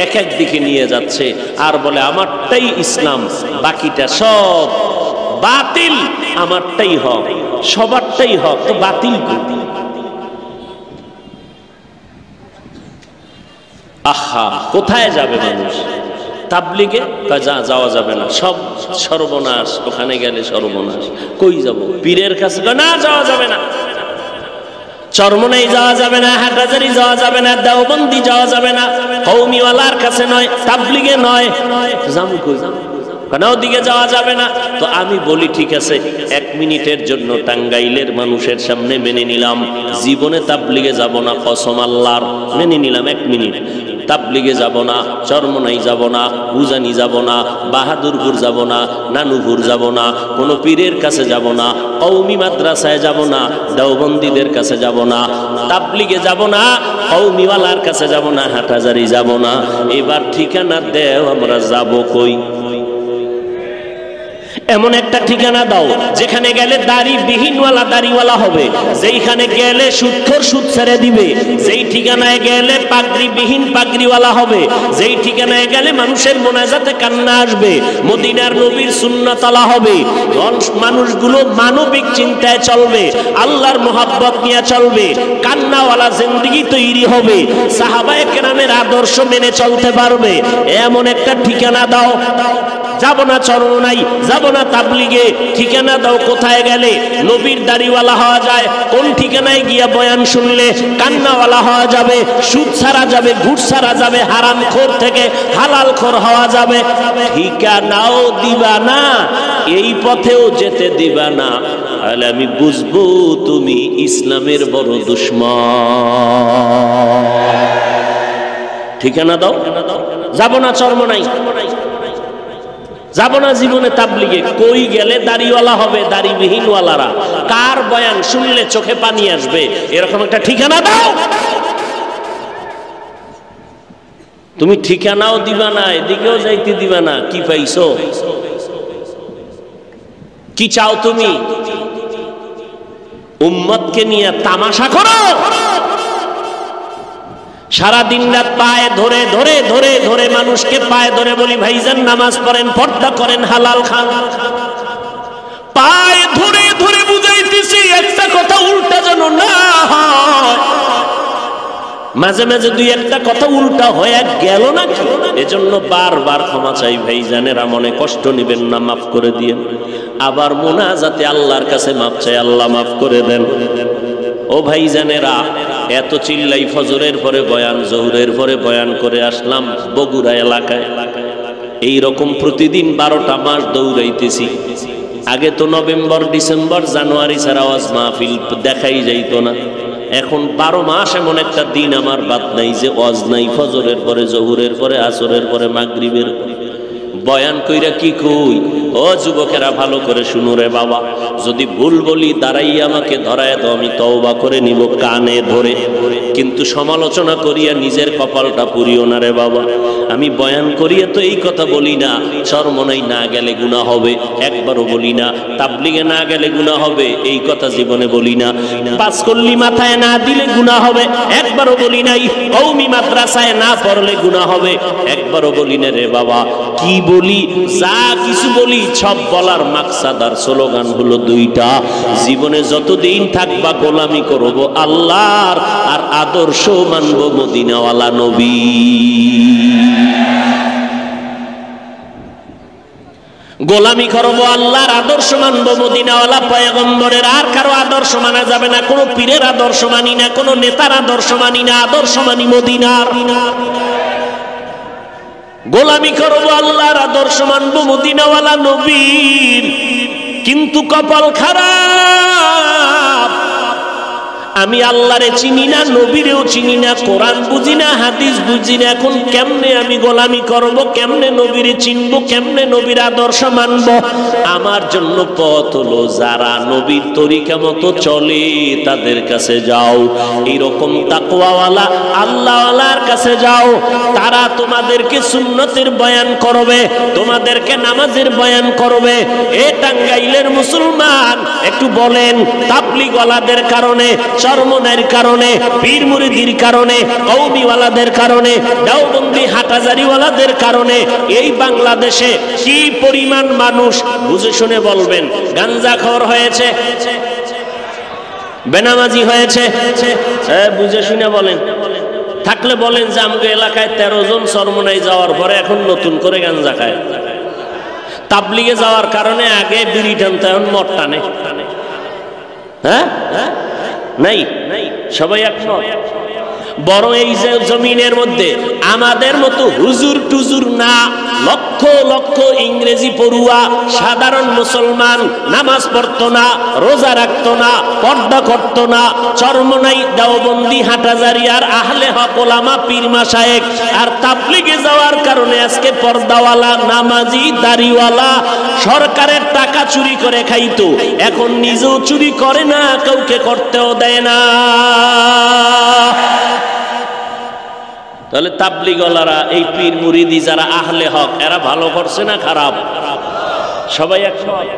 এক এক দিকে নিয়ে যাচ্ছে। আর বলে আমারটাই ইসলাম, বাকিটা সব বাতিল। আমারটাই হক, সবারটাই হক, তো বাতিল। আহা, কোথায় যাবে মানুষ? তাবলিগে যাওয়া যাবে না, সব সর্বনাশ। ওখানে গেলে সর্বনাশ। কই যাব? পীরের কাছে না যাওয়া যাবে না, চরমনাই যাওয়া যাবে না, হাটহাজারী যাওয়া যাবে না, দেওবন্দি যাওয়া যাবে না, কওমিওয়ালার কাছে নয়, তাবলিগে নয়। যাবো কই? কেন ওদিকে যাওয়া যাবে না? তো আমি বলি ঠিক আছে, 1 মিনিটের জন্য টাঙ্গাইলের মানুষের সামনে মেনে নিলাম জীবনে তাবলিগে যাব না, কসম আল্লাহর, মেনে নিলাম 1 মিনিট। তাবলিগে যাব না, চরমনাই যাব না, উজানি যাব না, বাহাদুরপুর যাব না, নানুপুর যাব না, কোনো পীরের কাছে যাব না, কওমি মাদ্রাসায় যাব না, দেওবন্দীদের কাছে যাব না, তাবলিগে যাব না, কওমিওয়ালার কাছে যাব না, হাটহাজারী যাব না। এবার ঠিকানা দেও, আমরা যাব কই? এমন একটা ঠিকানা দাও যেখানে গেলে দাড়ি বিহীনওয়ালা দাড়িওয়ালা হবে, যেইখানে গেলে সুদখোর সুদ ছেড়ে দিবে, যেই ঠিকানায় গেলে পাগড়ি বিহীন পাগড়িওয়ালা হবে, যেই ঠিকানায় গেলে মানুষের মোনাজাতে কান্না আসবে, মদিনার নবীর সুন্নাতওয়ালা হবে, মানুষগুলো মানবিক চিন্তায় চলবে, আল্লাহর মোহাব্বত নিয়ে চলবে, কান্নাওয়ালা জিন্দেগি তৈরি হবে, সাহাবায়ে কেরামের আদর্শ মেনে চলতে পারবে। এমন একটা ঠিকানা দাও। যাব না চরমনাই, যাব না তাবলিগে, ঠিকানা দাও কোথায় গেলে নবীর দাড়িওয়ালা হওয়া যায়, কোন ঠিকানায় গিয়া বয়ান শুনলে কান্নাওয়ালা হওয়া যাবে, সুদ ছাড়া যাবে, ঘুষ ছাড়া যাবে, হারামখোর থেকে হালালখোর হওয়া যাবে। ঠিকানাও দিবা না, এই পথেও যেতে দিবা না, তাহলে আমি বুঝবো তুমি ইসলামের বড় দুশমন। ঠিকানা দাও। যাব না চরমনাই, যাব না জীবনে তাবলিগে। কই গেলে দাড়িওয়ালা হবে, দাড়িবিহীনওয়ালারা, কার বয়ান শুনলে চোখে পানি আসবে, এরকম একটা ঠিকানা দাও। তুমি ঠিকানাও দিবা না, এদিকেও যাইতে দিবা না, কি পাইছো? কি চাও তুমি? উম্মতকে নিয়ে তামাশা করো? সারা দিন রাত পায়ে ধরে ধরে ধরে ধরে মানুষকে পায়ে ধরে বলি ভাইজান নামাজ পড়েন, পর্দা করেন, হালাল খান। পায়ে ধরে ধরে বুঝাইতেছি একটা কথা উল্টা যেন না হয়। মাঝে মাঝে দুই একটা কথা উল্টা হয়ে গেল না, এজন্য বারবার ক্ষমা চাই ভাইজানেরা, মনে কষ্ট নিবেন না, মাফ করে দিয়েন। আবার মোনাজাতে আল্লাহর কাছে মাফ চাই, আল্লাহ মাফ করে দেন। ও ভাইজানেরা, এত চিল্লাই ফজরের পরে বয়ান, জোহরের পরে বয়ান করে আসলাম বগুড়া এলাকায়। এই রকম প্রতিদিন 12টা মাস দৌড়াইতেছি। আগে তো নভেম্বর ডিসেম্বর জানুয়ারি ছাড়া ওয়াজ মাহফিল দেখাই যাইতো না। এখন 12 মাস এমন একটা দিন আমার বাদ নাই যে ওয়াজ নাই, ফজরের পরে, জহুরের পরে, আসরের পরে, মাগরিবের পরে। বয়ান কইরা কি কই? ও যুবকেরা ভালো করে শুনো রে বাবা, যদি ভুল বলি দাঁড়াই আমাকে ধরায় দাও, আমি তওবা করে নিব কানে ধরে, কিন্তু সমালোচনা করিয়া নিজের কপালটা পুরিও না রে বাবা। আমি বয়ান করিয়া তো এই কথা বলি না, চরমনাই না গেলে গুনাহ হবে, একবারও বলি না। তাবলিগে না গেলে গুনাহ হবে, এই কথা জীবনে বলি না। পাঁচকল্লি মাথায় না দিলে গুনাহ হবে, একবারও বলি নাই। কওমি মাদ্রাসায় না পড়লে গুনাহ হবে, একবারও বলি না রে বাবা। কি বলি? যা কিছু বলি সব বলার মাকসাদ আর স্লোগান হলো দুইটা, জীবনে যতদিন থাকবা গোলামি করব আল্লাহর, আর আদর্শ মানব মদিনাওয়ালা নবী। গোলামি করব আল্লাহর, আদর্শ মানব মদিনাওয়ালা পয়গম্বরের। আর কারো আদর্শ মানা যাবে না, কোনো পীরের আদর্শ মানি না, কোনো নেতার আদর্শ মানি না, আদর্শ মানি মদিনার। গোলামি করব আল্লাহর, আদর্শ মানব মদিনাওয়ালা নবীর। কিন্তু কপাল খারাপ, আমি আল্লাহরে চিনি না, নবীরেও চিনি না, কোরআন বুঝি না, হাদিস বুঝি না। এখন কেমনে আমি গোলামি করব? কেমনে নবীরে চিনব? কেমনে নবীর আদর্শ মানব? আমার জন্য পথ হলো যারা নবীর তরিকা মতো চলে তাদের কাছে যাও, এইরকম তাকওয়াওয়ালা আল্লাহওয়ালার কাছে যাও। তারা তোমাদেরকে সুন্নতের বয়ান করবে, তোমাদেরকে নামাজের বয়ান করবে। এ টাঙ্গাইলের মুসলমান একটু বলেন, তাবলীগওয়ালাদের কারণে, চরমনাইয়ের কারণে, পীর মুরিদির কারণে, কওমিওয়ালাদের কারণে, দেওবন্দি হাটহাজারীওয়ালাদের কারণে এই বাংলাদেশে কি পরিমাণ মানুষ, বুঝে শুনে বলবেন, গাঞ্জাখোর হয়েছে, বেনামাজি হয়েছে, বুঝে শুনে বলেন। থাকলে বলেন যে আমগো এলাকায় 13 জন চরমনাই যাওয়ার পরে এখন নতুন করে গাঞ্জা খায়। তাবলীগে যাওয়ার কারণে আগে বিড়ি টানতে, এখন মদ টানে। হ্যাঁ, নাই, সবাই একমত। বরং এই যে জমিনের মধ্যে আমাদের মতো হুজুর টুজুর না, লক্ষ লক্ষ ইংরেজি পড়ুয়া সাধারণ মুসলমান নামাজ পড়তো না, রোজা রাখতো না, পর্দা করতো না। চরমনাই, দেওবন্দি, হাটহাজারী আর আহলে হক ওলামা, পীর মাশায়েখ আর তাবলীগে যাওয়ার কারণে আজকে পর্দাওয়ালা, নামাজি, দাড়িওয়ালা সরকারের টাকা চুরি করে খাইতো, এখন নিজেও চুরি করে না, কাউকে করতেও দেয় না। তাহলে তাবলীগওয়ালারা, এই পীর মুরিদি যারা আহলে হক, এরা ভালো করছে না খারাপ? সবাই একমত।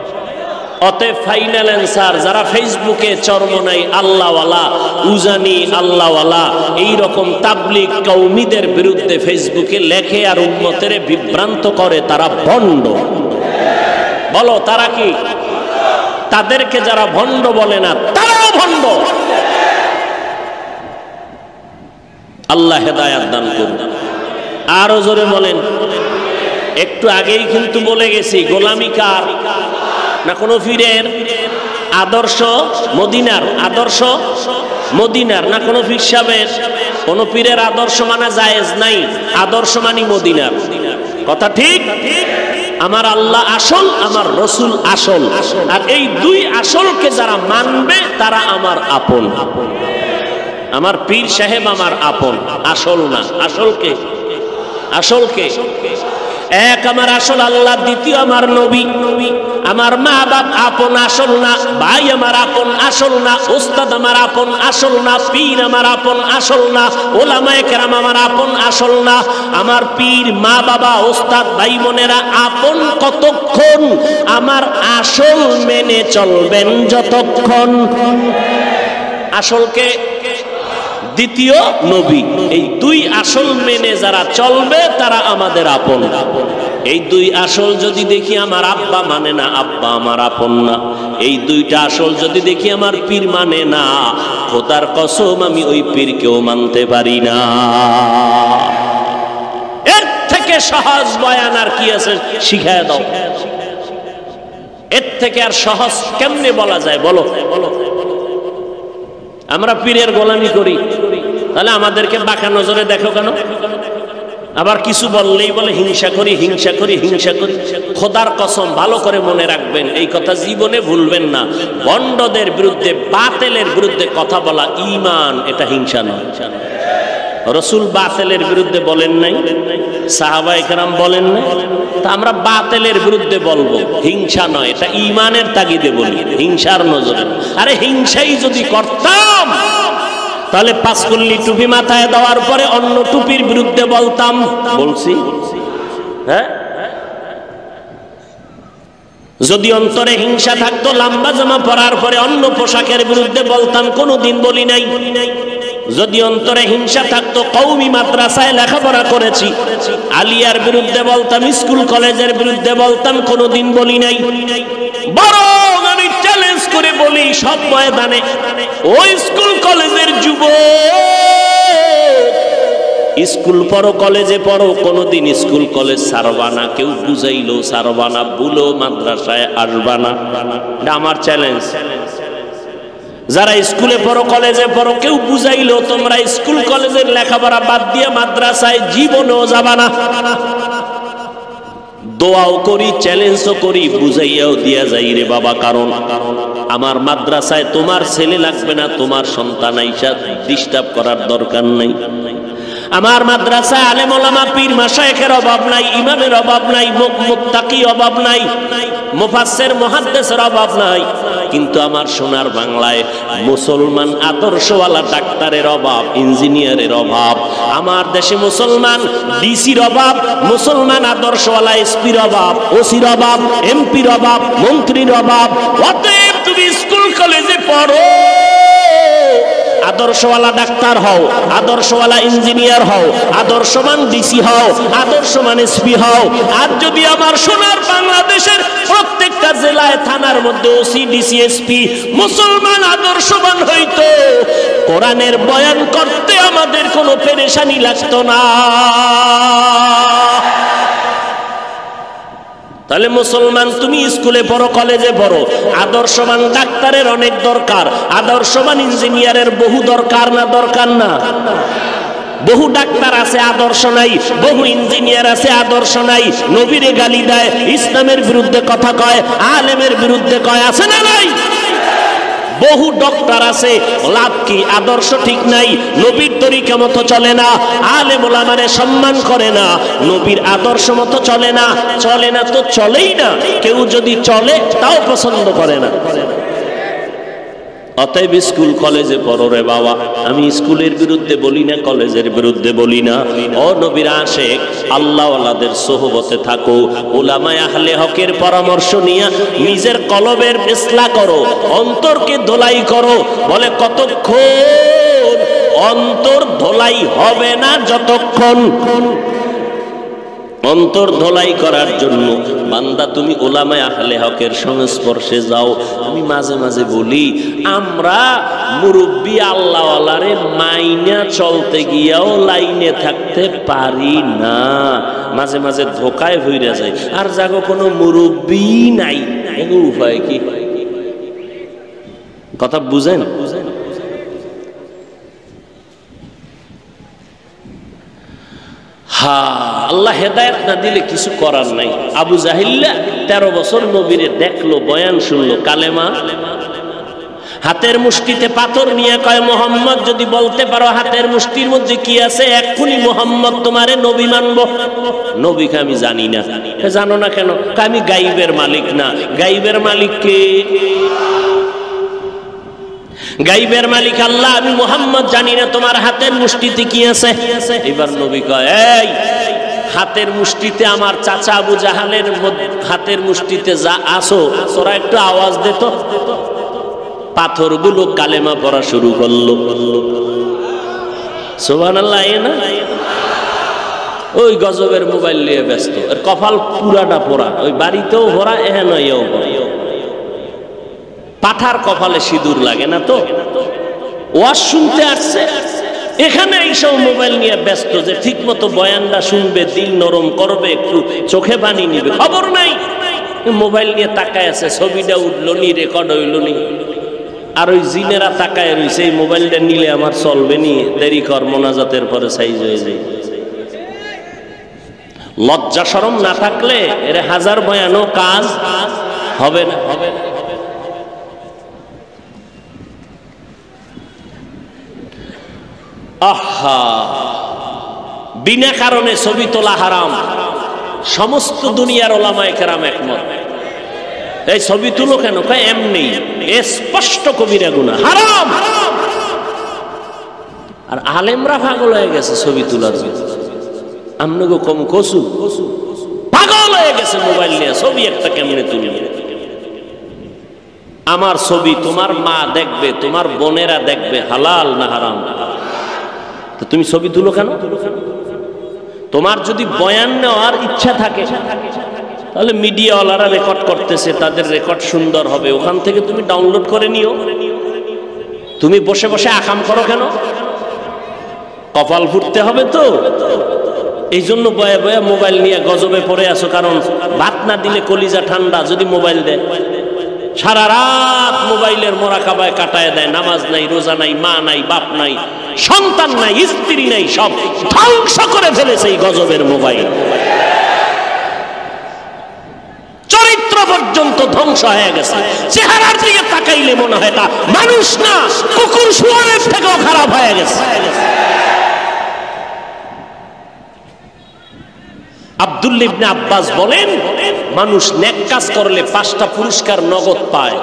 অতএব ফাইনাল অ্যান্সার, যারা ফেসবুকে চরমনাই আল্লাহওয়ালা, উজানি আল্লাহওয়ালা, এইরকম তাবলীগ কওমিদের বিরুদ্ধে ফেসবুকে লেখে আর উম্মতের বিভ্রান্ত করে, তারা ভণ্ড। বলো তারা কি? তাদেরকে যারা ভণ্ড বলে না, তারাও ভণ্ড। আল্লাহ হেদায়াত দান করুন। আরো জোরে বলেন। একটু আগেই কিন্তু বলে গেছি, গোলামি কার? না কোনো পীরের? আদর্শ মদিনার, আদর্শ মদিনার। না কোনো পীর সাহেবের? কোন পীরের আদর্শ মানা জায়েজ নাই, আদর্শ মানি মদিনার। কথা ঠিক? আমার আল্লাহ আসল, আমার রসুল আসল, আর এই দুই আসলকে যারা মানবে তারা আমার আপন। আমার পীর সাহেব আমার আপন, আসল না। আসলকে, আসলকে এক আমার আসল আল্লাহ, দ্বিতীয় আমার নবী। আমার মা বাপ আপন, আসল না। ভাই আমার আপন, আসল না। ওস্তাদ আমার আপন, আসল না। পীর আমার আপন, আসল না। ওলামায়ে কেরাম আমার আপন, আসল না। আমার পীর, মা বাবা, ওস্তাদ, ভাই বোনেরা আপন কতক্ষণ? আমার আসল মেনে চলবেন যতক্ষণ। আসলকে, দ্বিতীয় নবী, এই দুই আসল মেনে যারা চলবে তারা আমাদের আপন। এই দুই আসল যদি দেখি আমার আব্বা মানে না, আব্বা আমার আপন না। এই দুইটা আসল যদি দেখি আমার পীর মানে না, খোদার কসম আমি ওই পীরকেও মানতে পারি না। এর থেকে সহজ বয়ান আর কি আছে? শিখায় দাও। এর থেকে আর সহজ কেমনে বলা যায়? বলো। আমরা পীরের গোলামি করি, তাহলে আমাদেরকে বাঁকা নজরে দেখো কেন? আবার কিছু বললেই বলে হিংসা করি, হিংসা করি, হিংসা করি। খোদার কসম ভালো করে মনে রাখবেন, এই কথা জীবনে ভুলবেন না। ভণ্ডদের বিরুদ্ধে, বাতিলের বিরুদ্ধে কথা বলা ঈমান, এটা হিংসা নয়। রাসূল বাতিলের বিরুদ্ধে বলেন নাই, সাহাবায়ে কেরাম বলেন নাই, তা আমরা বাতিলের বিরুদ্ধে বলবো, হিংসা নয়, এটা ঈমানের তাগিদে বলি, হিংসার নজরে। আরে হিংসাই যদি করতাম তাহলে পাঁচকুল্লি টুপি মাথায় দেওয়ার পরে অন্য টুপির বিরুদ্ধে বলতাম, বলছি? হ্যাঁ, যদি অন্তরে হিংসা থাকতো লম্বা জামা পরার পরে অন্য পোশাকের বিরুদ্ধে বলতাম, কোনোদিন বলি নাই। যদি অন্তরে হিংসা থাকতো কওমি মাদ্রাসায় লেখাপড়া করেছি, আলিয়ার বিরুদ্ধে বলতাম, স্কুল কলেজের বিরুদ্ধে বলতাম, কোনোদিন বলি নাই। বরং আমি চ্যালেঞ্জ করে বলি সব ময়দানে, ওই স্কুল কলেজের যুবক, স্কুল পড়ো, কলেজে পড়ো, কোনোদিন স্কুল কলেজ ছাড়বা না। কেউ বুঝাইলো ছাড়বা না, ভুলো মাদ্রাসায় আসবা না, এটা আমার চ্যালেঞ্জ। যারা স্কুলে পড়ো, কলেজে পড়ো, কেউ বুঝাইলো তোমরা স্কুল কলেজের লেখাপড়া বাদ দিয়ে মাদ্রাসায় জীবনেও যাবা না। দোয়াও করি, চ্যালেঞ্জও করি, বুঝাইয়াও দিয়া যাই রে বাবা, কারণ আমার মাদ্রাসায় তোমার ছেলে লাগবে না, তোমার সন্তান আইসা ডিস্টার্ব করার দরকার নেই। আমার মাদ্রাসায় আলেম ওলামা পীর মাশায়েখের অভাব নাই, ইমামের অভাব নাই, মুত্তাকি অভাব নাই, মুফাসসির মুহাদ্দিসের অভাব নাই। কিন্তু আমার সোনার বাংলায় মুসলমান আদর্শওয়ালা ডাক্তারের অভাব, ইঞ্জিনিয়ারের অভাব। আমার দেশে মুসলমান ডিসির অভাব, মুসলমান আদর্শওয়ালা এসপির অভাব, ওসির অভাব, এমপির অভাব, মন্ত্রীর অভাব। অতএব তুমি স্কুল কলেজে পড়ো, আদর্শওয়ালা ডাক্তার হও, আদর্শওয়ালা ইঞ্জিনিয়ার হও, আদর্শমান ডিসি হও, আদর্শমান এসপি হও। আর যদি আমার সোনার বাংলাদেশের প্রত্যেকটা জেলায়, থানার মধ্যে ওসি, ডিসি, এসপি মুসলমান আদর্শবান হইতো, কোরআনের বয়ান করতে আমাদের কোনো পেরেশানি লাগতো না। তাহলে মুসলমান তুমি স্কুলে পড়ো, কলেজে পড়ো, আদর্শবান ডাক্তারের অনেক দরকার, আদর্শবান ইঞ্জিনিয়ারের বহু দরকার না? দরকার না? বহু ডাক্তার আছে, আদর্শ নাই, বহু ইঞ্জিনিয়ার আছে, আদর্শ নাই, নবীরে গালি দেয়, ইসলামের বিরুদ্ধে কথা কয়, আলেমের বিরুদ্ধে কয়, আছে না নাই? বহু ডক্টর আছে, লাভ কি? আদর্শ ঠিক নাই, নবীর তরিকা মতো চলে না, আলেম ওলামারে সম্মান করে না, নবীর আদর্শ মতো চলে না। চলে না তো চলেই না, কেউ যদি চলে তাও পছন্দ করে না। অতএব স্কুল কলেজে পড়ো রে বাবা। আমি স্কুলের বিরুদ্ধে বলি না, কলেজের বিরুদ্ধে বলি না। ও নবীর আশিক, আল্লাহওয়ালাদের সোহবতে থাকো, উলামায়ে আহলে হকের পরামর্শ নিয়ে নিজের কলবের ইসলাহ করো, অন্তরকে ধোলাই করো। বলে কতক্ষণ? অন্তর ধোলাই হবে না যতক্ষণ। অন্তর ধোলাই করার জন্য বান্দা তুমি উলামায়ে আহলে হকের সংস্পর্শে যাও। আমি মাঝে মাঝে বলি, আমরা মুরব্বি আল্লাহওয়ালারে মাইনা চলতে গিয়াও লাইনে থাকতে পারি না, মাঝে মাঝে ধোকায় হইরা যায়। আর যাগো কোনো মুরব্বি নাই, উপায় কি? কথা বুঝেন? আল্লাহ হেদায়েত না দিলে কিছু করার নাই। আবু জাহিল্লা 13 বছর নবীরে দেখলো, বয়ান শুনলো, কালেমা হাতের মুষ্টিতে পাথর নিয়ে কয়, মোহাম্মদ যদি বলতে পারো হাতের মুষ্টির মধ্যে কি আছে, এক্ষুনি মোহাম্মদ তোমারে নবী মানব। নবীকে আমি জানি না। জানো না কেন? আমি গাইবের মালিক না। গাইবের মালিক কে? গাইবের মালিক আল্লাহ। আমি মুহাম্মদ জানি না তোমার হাতের মুষ্টিতে কি আছে। এবার নবী কয়, এই হাতের মুষ্টিতে আমার চাচা আবু জাহালের হাতের মুষ্টিতে যা আসো, তোরা একটু আওয়াজ দে তো। পাথরগুলো কালেমা পড়া শুরু করলো। সুবহানাল্লাহ। না ওই গজবের মোবাইল নিয়ে ব্যস্ত, আর কপাল পুরাটা পোড়া, ওই বাড়িতেও ভরা, এহেন এও ভরা। পাঠার কপালে সিঁদুর লাগে না তো। ওয়াজ শুনতে আসছে, এখানে এইসব মোবাইল নিয়ে ব্যস্ত, যে ঠিক মতো বয়ানটা শুনবে, দিল নরম করবে, একটু চোখে পানি নিবে, খবর নাই। মোবাইল নিয়ে তাকায় আছে, ছবিটা উঠলো নি, রেকর্ড হইল নি। আর ওই জিনেরা তাকায় রয়েছে, এই মোবাইলটা নিলে আমার চলবে নি, দেরি কর, মোনাজাতের পরে সাইজ হয়ে যায়। লজ্জা শরম না থাকলে এর হাজার বয়ানও কাজ হবে না। আহা, বিনা কারণে ছবি তোলা হারাম, সমস্ত দুনিয়ার ওলামায়ে কেরাম একমত। এই ছবি তুলো কেন? কয় এমনি, স্পষ্ট কবিরা গুনাহ, হারাম। আর আলেমরা পাগল হয়ে গেছে ছবি তোলার জন্য। আমনগো কম কসু পাগল হয়ে গেছে মোবাইল নিয়ে, ছবি একটা কেমনে তুলি। আমার ছবি তোমার মা দেখবে, তোমার বোনেরা দেখবে, হালাল না হারাম? তো তুমি ছবি তুলো কেন? তোমার যদি বয়ান নেওয়ার ইচ্ছা থাকে তাহলে মিডিয়াওয়ালারা রেকর্ড করতেছে, তাদের রেকর্ড সুন্দর হবে, ওখান থেকে তুমি ডাউনলোড করে নিও। তুমি বসে বসে আকাম করো কেন? কপাল ফুটতে হবে তো, এই জন্য বয়ে বয়ে মোবাইল নিয়ে গজবে পড়ে আসো। কারণ ভাত না দিলে কলিজা ঠান্ডা, যদি মোবাইল দেয় সারা রাত মোবাইলের মোরাকাবায় কাটায় দেয়। নামাজ নাই, রোজা নাই, মা নাই, বাপ নাই, সন্তান নাই, স্ত্রী নাই, সব ধ্বংস করে ফেলেছে এই গজবের মোবাইল। চরিত্র পর্যন্ত ধ্বংস হয়ে গেছে। চেহারার দিকে তাকাইলে মনে হয় তা মানুষ না, কুকুর শুয়োরের থেকেও খারাপ হয়ে গেছে। আব্দুল্লাহ ইবনে আব্বাস বলেন, মানুষ নেক কাজ করলে 5টা পুরস্কার নগদ পায়।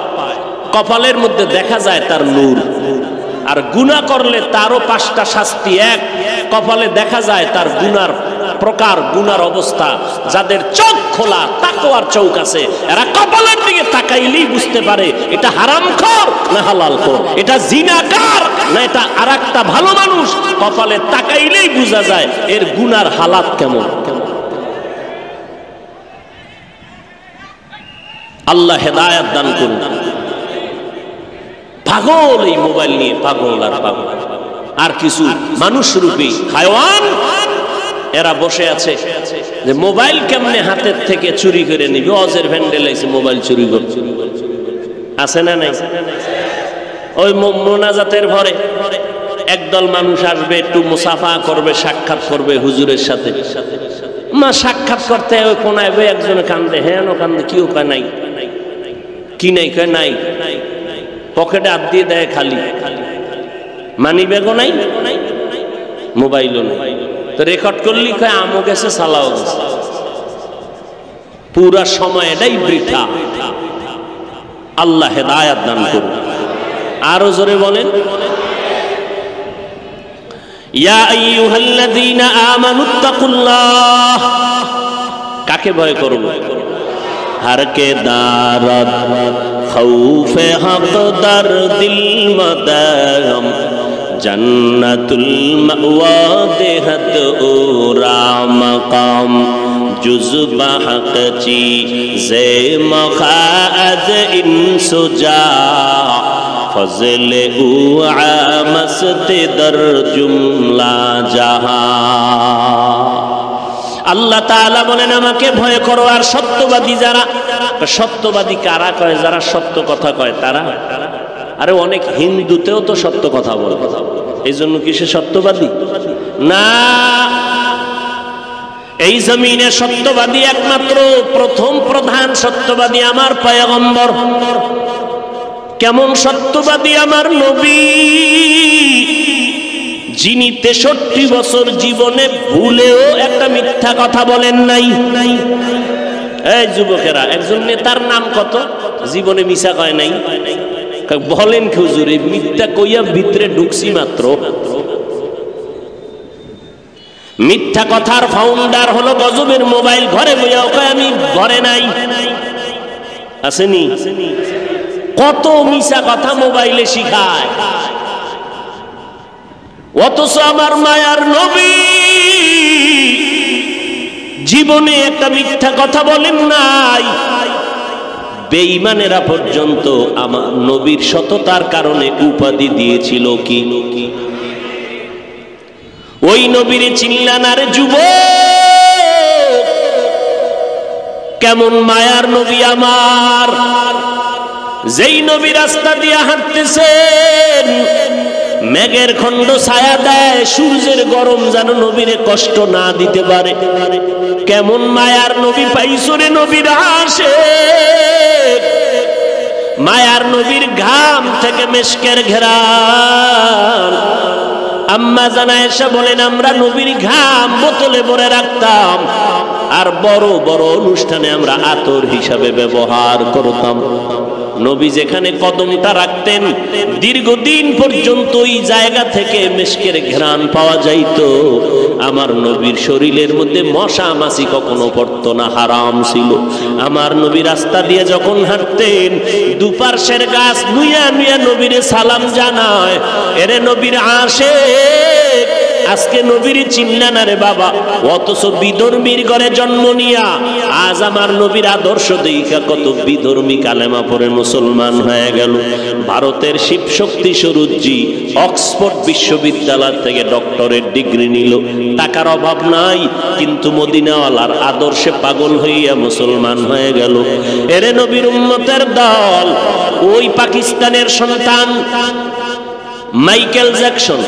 কপালের মধ্যে দেখা যায় তার নূর, আর গুনাহ করলে তারও 5টা শাস্তি। এক, কপালে দেখা যায় তার গুনার প্রকার, গুনার অবস্থা। যাদের চোখ খোলা, তাকওয়ার চোখ আছে, এরা কপালের দিকে তাকাইলেই বুঝতে পারে এটা হারামখোর না হালালখোর, এটা জিনাকার না এটা আরেকটা ভালো মানুষ। কপালে তাকাইলেই বোঝা যায় এর গুনার হালাত কেমন। আল্লাহ হেদায়েত দান করুন। পাগল এই মোবাইল নিয়ে, পাগল আর পাগল। আর কিছু মানুষ রূপী হায়ওয়ান এরা বসে আছে যে মোবাইল কেমনে হাতের থেকে চুরি করে নিবে। অজের ভ্যান্ডেল এসে মোবাইল চুরি করছে, আছে না নাই? ওই মোনাজাতের ঘরে একদল মানুষ আসবে, একটু মুসাফা করবে, সাক্ষাৎ করবে হুজুরের সাথে। মা সাক্ষাৎ করতে ওই কোনায় বই একজনে কান্দে, হ্যাঁ কান্দে, কি উপায় নাই, কি নাই? কয় নাই। পকেটে হাত দিয়ে দেয় খালি, মানি ব্যাগও নাই, মোবাইলও নাই। তো রেকর্ড করলি কয় আমও গেছে, সালাও গেছে। পুরা সময় এটাই বৃথা। আল্লাহ হেদায়েত দান করুন। আরো জোরে বলেন, ইয়া আইয়ুহাল্লাযীনা আমানুত্তাকুল্লাহ। কাকে ভয় করব? हर के दारद खौफे हक दर दिल मदम जन्नतुल मअवा देहत उरा मकाम जुज़्ब हक ची ज़े मखाज़ इंसुजा फज़ल उ आमस्त दर जुमला जहां। আল্লাহ তাআলা বলেন আমাকে ভয় করো। আর সত্যবাদী যারা, সত্যবাদী কারা কয়? যারা সত্য কথা কয় তারা। আরে অনেক হিন্দুতেও তো সত্য কথা বলে, এই জন্য কি সে সত্যবাদী না? এই জমিনে সত্যবাদী একমাত্র প্রথম প্রধান সত্যবাদী আমার পয়গম্বর। কেমন সত্যবাদী? আমার নবী, যিনি 63 বছর জীবনে ভুলেও একটা মিথ্যা কথা বলেন নাই। এই যুবকেরা, একজন নেতার নাম কত, জীবনে মিছা কয় নাই? বলেন হুজুর, এই মিথ্যা কইয়া ভিতরে ঢুকছি মাত্র। মিথ্যা কথার ফাউন্ডার হলো গজবের মোবাইল। ঘরে বইয়া কয় আমি ঘরে নাই, আসেনি? কত মিছা কথা মোবাইলে শিখায়। অথচ আমার মায়ার নবী জীবনে একটা মিথ্যা কথা বলেন নাই। বেঈমানেরা পর্যন্ত আমার নবীর সততার কারণে উপাধি দিয়েছিল কি? ওই নবীর চিনলেন আর যুবক, কেমন মায়ার নবী আমার। যেই নবী রাস্তা দিয়ে হাঁটতেছেন মেঘের খণ্ড ছায়া দেয়, সূর্যের গরম যেন নবীরে কষ্ট না দিতে পারে। কেমন মায়ার নবী পাইছো রে নবীর আশিক, মায়ার নবীর ঘাম থেকে মেশকের ঘেরান। আম্মা জানা এসে বলেন আমরা নবীর ঘাম বোতলে ভরে রাখতাম, আর বড় বড় অনুষ্ঠানে আমরা আতর হিসাবে ব্যবহার করতাম। নবী যেখানে কদমটা রাখতেন দীর্ঘদিন পর্যন্ত ওই জায়গা থেকে মেশকের ঘ্রাণ পাওয়া যাইতো। আমার নবীর শরীরের মধ্যে মশা মাছি কখনো পড়তো না, হারাম ছিল। আমার নবী রাস্তা দিয়ে যখন হাঁটতেন দুপার্শ্বের গাছ নুইয়া নুইয়া নবীরে সালাম জানায়, এরে নবীর আশিক, আজকে নবীর চিন্না না রে বাবা, অথচ বিধর্মীর ঘরে জন্ম নিয়া আজ আমার নবীর আদর্শ দেখা কত বিধর্মী কালেমা পড়ে মুসলমান হয়ে গেল। ভারতের শিবশক্তি স্বরূপজি অক্সফোর্ড বিশ্ববিদ্যালয় থেকে ডক্টরেট ডিগ্রি নিল, টাকার অভাব নাই, কিন্তু মদিনাওয়ালার আদর্শে পাগল হইয়া মুসলমান হয়ে গেল। এরে নবীর উম্মতের দল, ওই পাকিস্তানের সন্তান মাইকেল জ্যাকসন,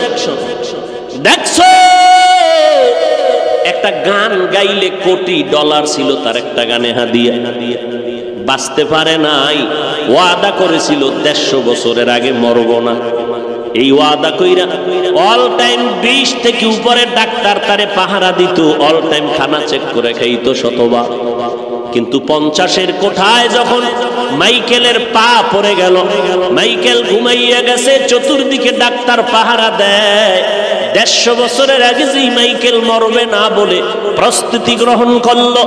দেখছো একটা গান গাইলে কোটি ডলার ছিল তার একটা গানে হাদিয়া, বাঁচতে পারে নাই। ওয়াদা করেছিল 150 বছরের আগে মরব না। এই ওয়াদা কইরা অল টাইম 20 থেকে উপরে ডাক্তার তারে পাহারা দিত, অল টাইম খানা চেক করে খাইতো শতবার। কিন্তু 50-এর কোঠায় যখন মাইকেলের পা পড়ে গেল, মাইকেল ঘুমাইয়া গেছে, চতুর্দিকে ডাক্তার পাহারা দেয়। 150 বছরের আগে যে মাইকেল মরবে না বলে প্রস্তুতি গ্রহণ করলো,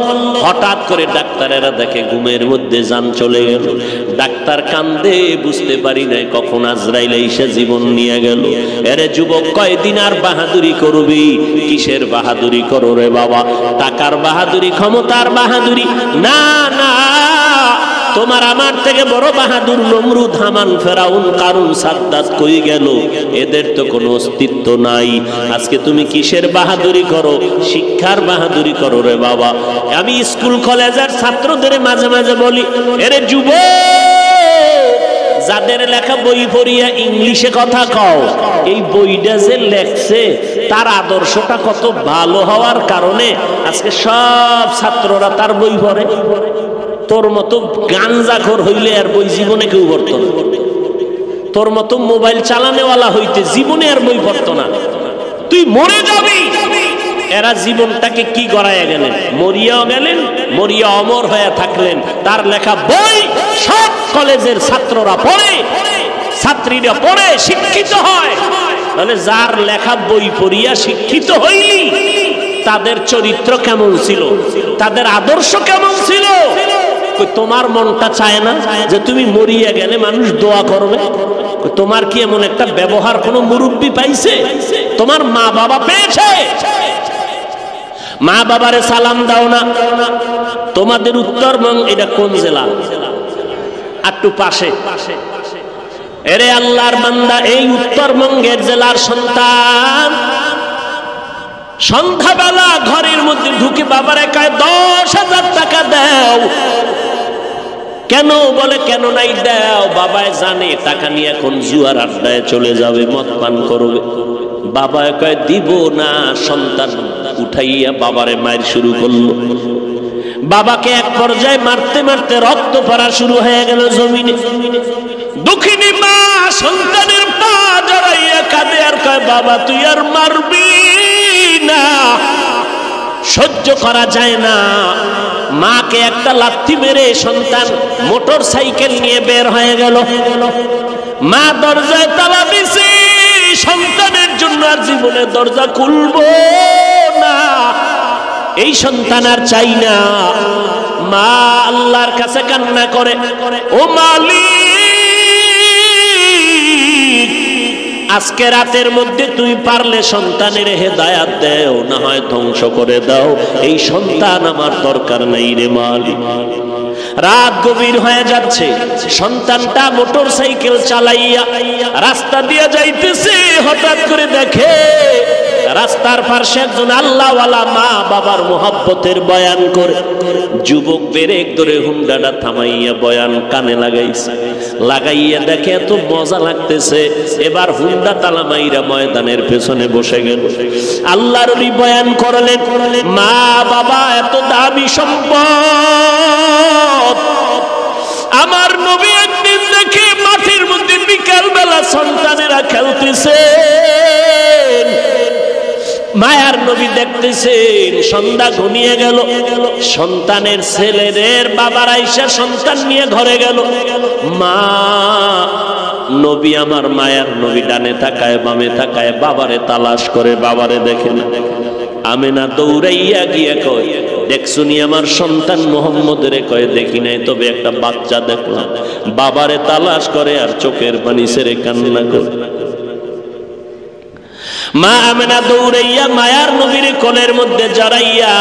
হঠাৎ করে ডাক্তারেরা দেখে ঘুমের মধ্যে জান চলে গেল। ডাক্তার কান্দে, বুঝতে পারি নাই কখন আজরাইল এসে জীবন নিয়ে গেল। এরে যুবক, কয়দিন আর বাহাদুরি করবি? কিসের বাহাদুরি করো রে বাবা? টাকার বাহাদুরি, ক্ষমতার বাহাদুরি না, না, তোমার আমার থেকে বড় বাহাদুর নমরুদ, হামান, ফেরাউন, কারুন, সাদ্দাত কই গেল? এদের তো কোনো অস্তিত্ব নাই। আজকে তুমি কিসের বাহাদুরি করো? শিক্ষার বাহাদুরি করো রে বাবা। আমি স্কুল কলেজের ছাত্রদের মাঝে মাঝে বলি, এরে যুবক, যাদের লেখা বই পড়িয়া ইংলিশে কথা কও, এই বইটা যে লেখছে তার আদর্শটা কত ভালো হওয়ার কারণে আজকে সব ছাত্ররা তার বই পড়ে। তোর মতো গাঞ্জাখোর হইলে আর বই জীবনে কেউ পড়তো না। তোর মতো মোবাইল চালানেওয়ালা হইতে জীবনে আর বই পড়তো না। তুই মরে যাবি। এরা জীবনটাকে কি গড়াইয়া গেলেন, মরিয়াও গেলেন, মরিয়া অমর হয়ে থাকলেন। তার লেখা বই সব কলেজের ছাত্ররা পড়ে, ছাত্রীরা পড়ে, শিক্ষিত হয়। তাহলে যার লেখা বই পড়িয়া শিক্ষিত হইলি, তাদের চরিত্র কেমন ছিল, তাদের আদর্শ কেমন ছিল? তোমার মনটা চায় না যে তুমি মরিয়া গেলে মানুষ দোয়া করবে? তোমার কি এমন একটা ব্যবহার কোন মুরব্বী পাইছে? তোমার মা বাবা পেয়েছে? মা বাবারে সালাম দাও না। তোমাদের উত্তরবঙ্গ, এটা কোন জেলা? একটু পাশে। এরে আল্লাহর বান্দা, এই উত্তরবঙ্গের জেলার সন্তান সন্ধ্যাবেলা ঘরের মধ্যে ঢুকে বাবারে কয় 10,000 টাকা দাও। কেন? বলে কেন নাই দাও? বাবায় জানে টাকা নিয়ে এখন জুয়ার আড্ডায় চলে যাবে, মদ পান করবে। বাবায় কয় দিব না। সন্তান উঠাইয়া বাবারে মায়ের শুরু করলো। বাবাকে এক পর্যায়ে মারতে মারতে রক্ত পড়া শুরু হয়ে গেল জমিনে। দুঃখিনী মা সন্তানের পা জড়াইয়া কাঁদে আর কয়, বাবা তুই আর মারবি না, সহ্য করা যায় না। মাকে একটা লাথি মেরে সন্তান মোটর সাইকেল নিয়ে বের হয়ে গেল। মা দরজায় তালা দিছে, সন্তানের জন্য আর জীবনে দরজা খুলবো না। এই সন্তান আর চাই না। মা আল্লাহর কাছে কান্না করে, ও মালিক, আজকে রাতের মধ্যে তুই পারলে সন্তানের হেদায়াত দেও, না হয় ধ্বংস করে দাও। এই সন্তান আমার দরকার নাই রে মালিক। রাত গভীর হয়ে যাচ্ছে, সন্তানটা মোটর সাইকেল চালাইয়া রাস্তা দিয়ে যাইতেছে। হঠাৎ করে দেখে রাস্তার পাশে একজন আল্লাহওয়ালা মা বাবার মোহাব্বতের বয়ান করে, যুবক ব্রেক ধরে হুন্ডাটা থামাইয়া বয়ান কানে লাগাইছে, লাগাইয়া দেখে এত মজা লাগতেছে, এবার হুন্ডা তালা মাইরা ময়দানের পেছনে বসে গেল। আল্লাহর ওলি বয়ান করলেন, মা বাবা এত দামি সম্পদ, আমার নবী একদিন দেখে মাঠের মধ্যে বিকাল বেলা সন্তানেরা খেলতেছে, মায়ার নবী দেখতেছেন সন্ধ্যা ঘনিয়ে গেল, সন্তানের ছেলেদের বাবার আইসা সন্তান নিয়ে ঘরে গেল। মা নবী আমার মায়ার নবী ডানে তাকায় বামে তাকায়, বাবারে তালাশ করে, বাবারে দেখে না। আমেনা দৌড়াইয়া গিয়া কয়, দেখছুনি আমার সন্তান মোহাম্মদের? কয়, দেখি নাই, তবে একটা বাচ্চা দেখলাম। বাবারে তালাশ করে আর চোখের পানি ছেড়ে কান্না করে। মা আমেনা দৌড়াইয়া মায়ার নবীর কোলের মধ্যে জড়াইয়া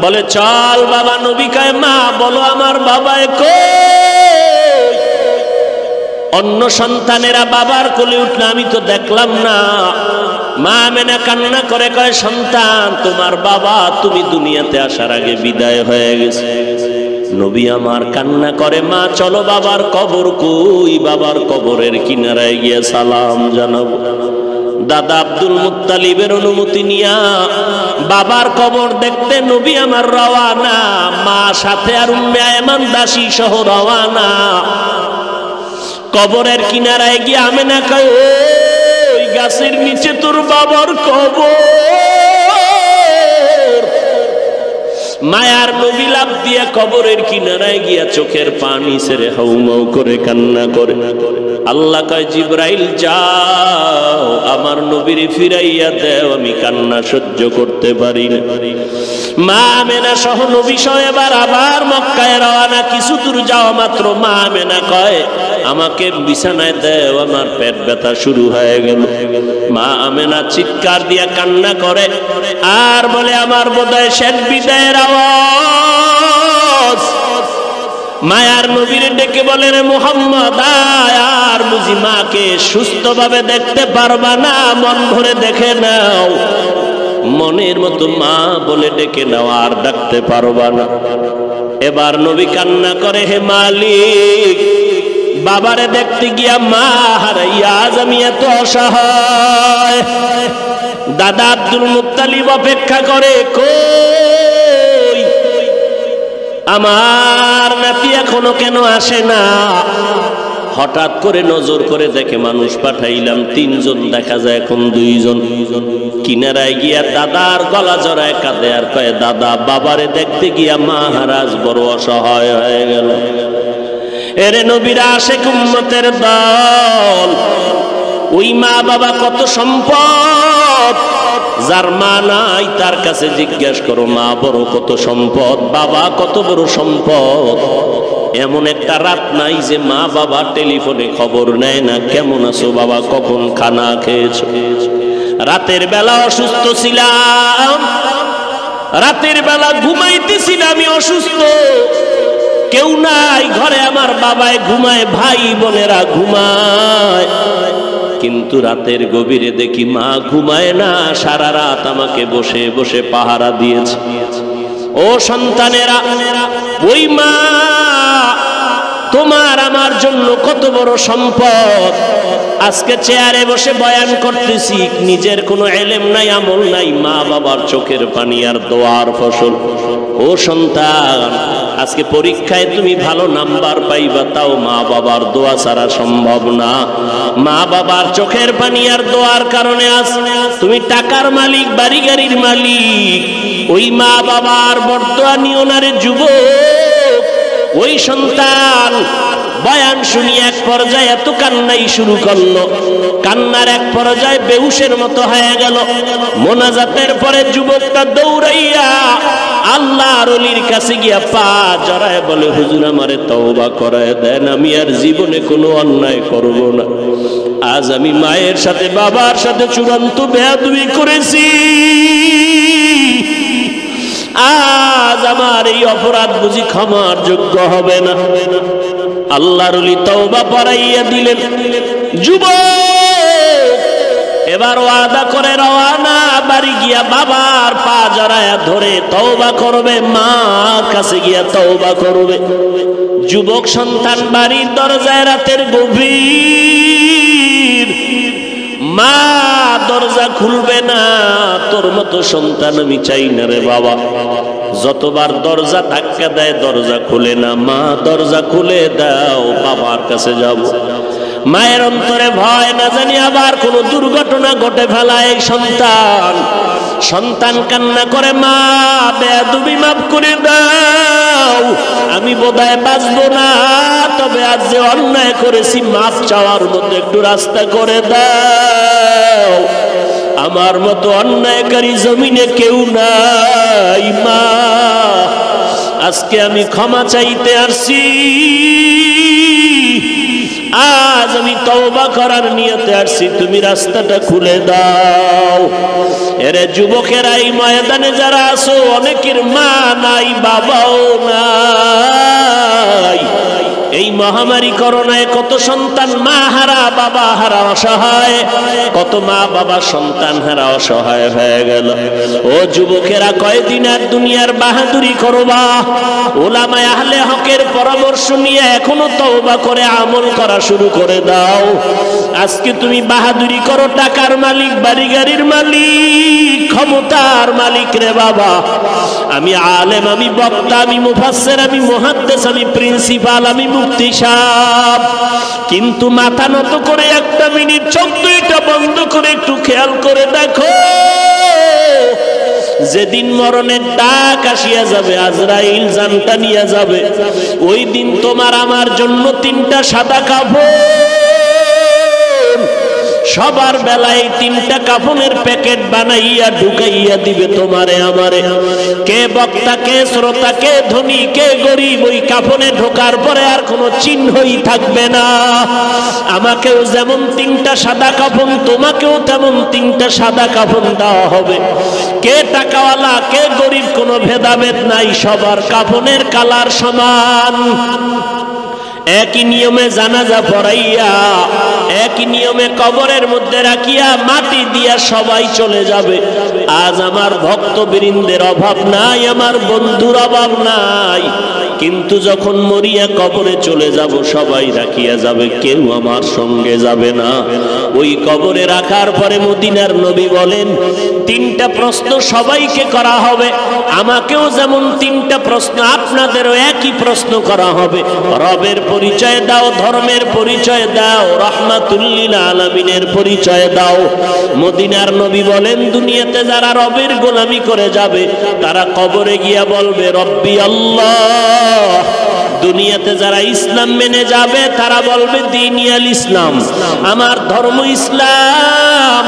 বলে, চল বাবা। নবী কয়, মা বলো আমার বাবায় কই? অন্য সন্তানেরা বাবার কোলে উঠলে আমি তো দেখলাম না। মা আমেনা কান্না করে কয়, সন্তান তোমার বাবা তুমি দুনিয়াতে আসার আগে বিদায় হয়ে গেছে। নবী আমার কান্না করে, মা চলো বাবার কবর কই? বাবার কবরের কিনারায় গিয়ে সালাম জানাবো। দাদা আব্দুল মুত্তালিবের অনুমতি নিয়া বাবার কবর দেখতে নবী আমার রওয়ানা, মা সাথে আর উম্মে আয়মান দাসী সহ রওয়ানা। কবরের কিনারায় গিয়ে আমেনা কয়, ওই গাছের নিচে তোর বাবার কবর। মায়ার নবী লাফ দিয়া কবরের কিনারায় গিয়া চোখের পানি ছেড়ে হাউমাউ করে কান্না করে। আল্লাহ কয়, জিবরাইল যাও আমার নবীর ফিরাইয়া দেও, আমি কান্না সহ্য করতে পারি না। মা আমেনা সহ নবী সহ এবার আবার মক্কায় রওনা। কিছু দূর যাওয়া মাত্র মা আমেনা কয়, আমাকে বিছানায় দেও, আমার পেট ব্যথা শুরু হয়ে গেল। মা আমেনা চিৎকার দিয়া কান্না করে আর বলে, আমার বোধহয় শেষ বিদায়ের আওয়াজ। মায়ার নবীর ডেকে বলে, রে মুহাম্মদ আর বুঝি মাকে সুস্থভাবে দেখতে পারবা না? মন ভরে দেখে নাও, মনের মতো মা বলে ডেকে নাও, আর ডাকতে পারবা না। এবার নবী কান্না করে, হে মালিক, বাবারে দেখতে গিয়া মা হারাইয়া আজ আমি এত অসহায়। দাদা আব্দুল মুত্তালিব অপেক্ষা করে, কই আমার নাতি এখনো কেন আসে না? হঠাৎ করে নজর করে দেখে মানুষ পাঠাইলাম 3 জন, দেখা যায় এখন 2 জন। কিনারায় গিয়া দাদার গলা জড়ায় কাঁদে আর কয়, দাদা বাবারে দেখতে গিয়া মা হারাজ বড় অসহায় হয়ে গেল। এরে নবীর আশিক উম্মতের দল, ওই মা বাবা কত সম্পদ, যার মা নাই তার কাছে জিজ্ঞেস করো মা বড় কত সম্পদ, বাবা কত বড় সম্পদ। এমন একটা রাত নাই যে মা বাবা টেলিফোনে খবর নেয় না, কেমন আছো বাবা, কখন খানা খেয়েছো। রাতের বেলা অসুস্থ ছিলাম, রাতের বেলা ঘুমাইতেছিলাম, আমি অসুস্থ, কেউ নাই ঘরে, আমার বাবায় ঘুমায়, ভাই বোনেরা ঘুমায়, কিন্তু রাতের গভীরে দেখি মা ঘুমায় না, সারা রাত আমাকে বসে বসে পাহারা দিয়েছে। ও সন্তানেরা, ওই মা তোমার আমার জন্য কত বড় সম্পদ। আজকে চেয়ারে বসে বয়ান করতেছি, নিজের কোনো এলেম নাই, আমল নাই, মা বাবার চোখের পানি আর দোয়ার ফসল। ও সন্তান, আজকে পরীক্ষায় তুমি ভালো নাম্বার পাইবা, তাও মা বাবার দোয়া ছাড়া সম্ভব না। মা বাবার চোখের পানি আর দোয়ার কারণে আজ তুমি টাকার মালিক, বাড়ি গাড়ির মালিক। ওই মা বাবার বরদোয়া নিও না রে যুবক। ওই সন্তান বয়ান শুনি এক পর্যায়ে এত কান্নাই শুরু করলো, কান্নার এক পর্যায়ে বেহুশের মতো হয়ে গেল। মোনাজাতের পরে যুবকটা দৌড়াইয়া আল্লাহর ওলির কাছে গিয়া পা জড়ায় বলে, হুজুর আমারে তওবা করায় দেন, আমি আর জীবনে কোনো অন্যায় করব না। আজ আমি মায়ের সাথে বাবার সাথে চূড়ান্ত বেয়াদবি করেছি, আজ আমার এই অপরাধ বুঝি ক্ষমার যোগ্য হবে না। আল্লাহর ওলি তওবা পড়াইয়া দিলেন। যুবক এবার ওয়াদা করে রওয়ানা, বাড়ি গিয়া বাবার পা জড়ায়া ধরে তওবা করবে, মার কাছে গিয়া তওবা করবে। যুবক সন্তান বাড়ির দরজায় রাতের গভীর, মা দরজা খুলবে না। তোর মতো সন্তান আমি চাই না রে বাবা। যতবার দরজা ধাক্কা দেয় দরজা খুলে না, মা দরজা খুলে দাও, বাবার কাছে যাব। মায়ের অন্তরে ভয়, না জানি আবার কোনো দুর্ঘটনা ঘটে ফেলায় এই সন্তান। সন্তান কান্না করে, মা বেয়াদবি মাফ করে দাও, আমি বোধহয় বাঁচবো না, তবে আজ যে অন্যায় করেছি মাফ চাওয়ার মতো একটু রাস্তা করে দাও। আমার মতো অন্যায়কারী জমিনে কেউ নাই মা, আজকে আমি ক্ষমা চাইতে আসছি, আজ আমি তওবা করার নিয়তে আসছি, তুমি রাস্তাটা খুলে দাও। এরে যুবকেরা, এই ময়দানে যারা আছো অনেকের মা নাই, বাবাও নাই। এই মহামারী করোনায় কত সন্তান মা হারা, বাবা হারা, অসহায়। কত মা বাবা সন্তান হারা, অসহায় হয়ে গেল। ও যুবকেরা, কয়দিন আর দুনিয়ার বাহাদুরি করবা? উলামায়ে আহলে হকের পরামর্শ নিয়ে এখনো তওবা করে আমল করা শুরু করে দাও। আজকে তুমি বাহাদুরি করো, টাকার মালিক, বাড়ি গাড়ির মালিক, ক্ষমতার মালিক রে বাবা। আমি আলেম, আমি বক্তা, আমি মুফাসসির, আমি মুহাদ্দিস, আমি প্রিন্সিপাল, আমি মুফতি সাহেব, কিন্তু মাথা নত করে একটা মিনিট চোখ দুইটা বন্ধ করে একটু খেয়াল করে দেখো, যেদিন মরণের ডাক আসিয়া যাবে, আজরাইল জানটা নিয়ে যাবে, ওই দিন তোমার আমার জন্য তিনটা সাদা কাপড়, সবার বেলায় তিনটা কাফনের প্যাকেট বানাইয়া ঢুকাইয়া দিবে তোমারে আমারে। কে বক্তা, কে শ্রোতা, কে ধনী, কে গরিব, ওই কাফনে ঢোকার পরে আর কোনো চিহ্নই থাকবে না। আমাকেও যেমন তিনটা সাদা কাফন, তোমাকেও তেমন তিনটা সাদা কাফন দেওয়া হবে। কে টাকাওয়ালা, কে গরিব, কোনো ভেদাভেদ নাই, সবার কাফনের কালার সমান। একই নিয়মে জানাজা পড়াইয়া, একই নিয়মে কবরের মধ্যে রাখিয়া মাটি দিয়া সবাই চলে যাবে। আজ আমার ভক্তবৃন্দের অভাব নাই, আমার বন্ধুর অভাব নাই, কিন্তু যখন মরিয়া কবরে চলে যাব সবাই রাখিয়া যাবে, কেউ আমার সঙ্গে যাবে না। ওই কবরে রাখার পরে মদিনার নবী বলেন, তিনটা প্রশ্ন সবাইকে করা হবে। আমাকেও যেমন তিনটা প্রশ্ন, আপনাদেরও একই প্রশ্ন করা হবে। রবের পরিচয় দাও, ধর্মের পরিচয় দাও, রাহমাতুল লিল আলামিনের পরিচয় দাও। মদিনার নবী বলেন, দুনিয়াতে যারা রবের গোলামি করে যাবে তারা কবরে গিয়া বলবে রব্বি আল্লাহ। দুনিয়াতে যারা ইসলাম মেনে যাবে তারা বলবে দীনিয়াল ইসলাম, আমার ধর্ম ইসলাম।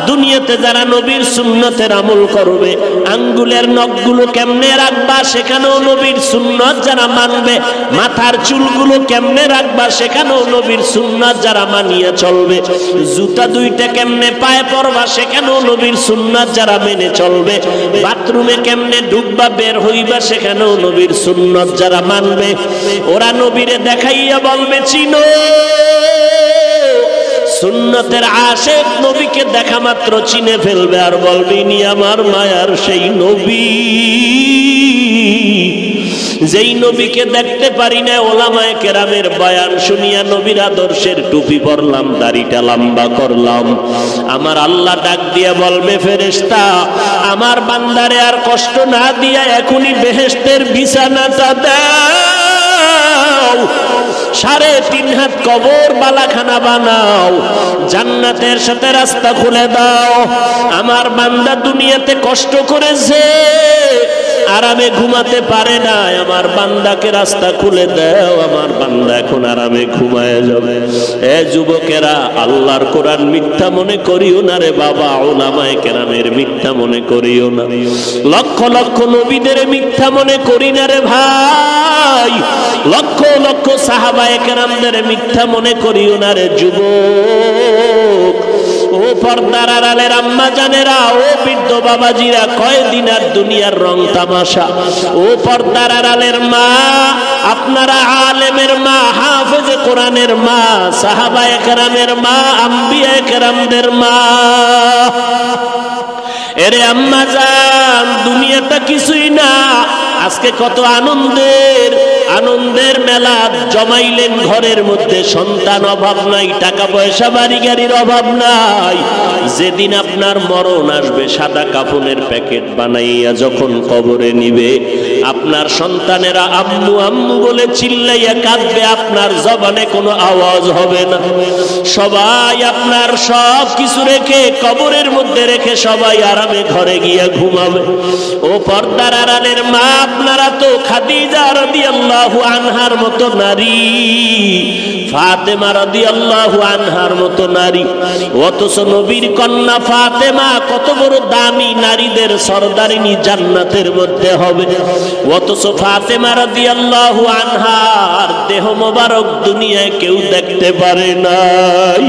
দুনিয়াতে যারা নবীর সুন্নতের আমল করবে, আঙ্গুলের নখগুলো কেমনে রাখবা সেখানেও নবীর সুন্নত যারা মানবে, মাথার চুলগুলো কেমনে রাখবা সেখানেও নবীর সুন্নত যারা মানিয়ে চলবে, জুতা দুইটা কেমনে পায়ে পরবা সেখানেও নবীর সুন্নত যারা মেনে চলবে, বাথরুমে কেমনে ঢুকবা বের হইবা সেখানেও নবীর সুন্নত যারা মানবে, ওরা নবীরে দেখাইয়া বলবে চিনো। সুন্নতের আশিক নবীকে দেখা মাত্র চিনে ফেলবে আর বলবে ইনি আমার মায়ার সেই নবী। যেই নবীকে দেখতে পারি না, ওলামায়ে কেরামের বয়ান শুনিয়া নবীর আদর্শের টুপি পরলাম, দাড়িটা লম্বা করলাম, আমার আল্লাহ ডাক দিয়া বলবে ফেরেশতা আমার বান্দারে আর কষ্ট না দিয়া এখনই বেহেশতের বিছানাটা দাও, 3.5 হাত কবর বালাখানা বানাও, জান্নাতের সাথে রাস্তা খুলে দাও। আমার বান্দা দুনিয়াতে কষ্ট করেছে, আরামে ঘুমাতে পারে না, আমার বান্দাকে রাস্তা খুলে দাও, আমার বান্দা এখন আরামে ঘুমায় যাবে। এ যুবকেরা, আল্লাহর কোরআন মিথ্যা মনে করিও না রে বাবা, উলামায়ে কেরামের মিথ্যা মনে করিও না, লক্ষ লক্ষ নবীদের মিথ্যা মনে করি না রে ভাই, লক্ষ লক্ষ সাহাবায়ে কেরামদের মিথ্যা মনে করিও না রে যুবক। ও পর্দার আড়ালের আম্মা জানেরা, ও বৃদ্ধ বাবাজিরা, কয়দিন আর দুনিয়ার রং তামাশা। ও পর্দার আড়ালের মা, আপনারা আলেমের মা, হাফেজে কোরআনের মা, সাহাবায়ে কেরামের মা, আম্বিয়ায়ে কেরামদের মা। এরে আম্মা জান, দুনিয়াটা কিছুই না। আজকে কত আনন্দের মেলা জমাইলেন ঘরের মধ্যে, সন্তান অভাব নাই, টাকা পয়সা বাড়ি গাড়ির অভাব নাই। যেদিন আপনার মরণ আসবে, সাদা কাফনের প্যাকেট বানাইয়া যখন কবরে নিবে, আপনার সন্তানেরা আম্মু আম্মু বলে চিল্লাইয়া কাঁদবে, আপনার জবানে কোনো আওয়াজ হবে না। সবাই আপনার সব কিছু রেখে, কবরের মধ্যে রেখে সবাই আরামে ঘরে গিয়া ঘুমাবে। ও পর্দার আড়ালের মা, আপনারা তো খাদিজা রাদিয়াল্লাহু আনহার মতো নারী, ফাতেমা রাদিয়াল্লাহু আনহার মতো নারী, অথচ নবীর কন্যা ফাতেমা কত বড় দামি, নারীদের সরদারিনী জান্নাতের মধ্যে হবে। অথচ ফাতেমা রাদিয়াল্লাহু আনহার দেহ মোবারক দুনিয়ায় কেউ দেখতে পারে নাই।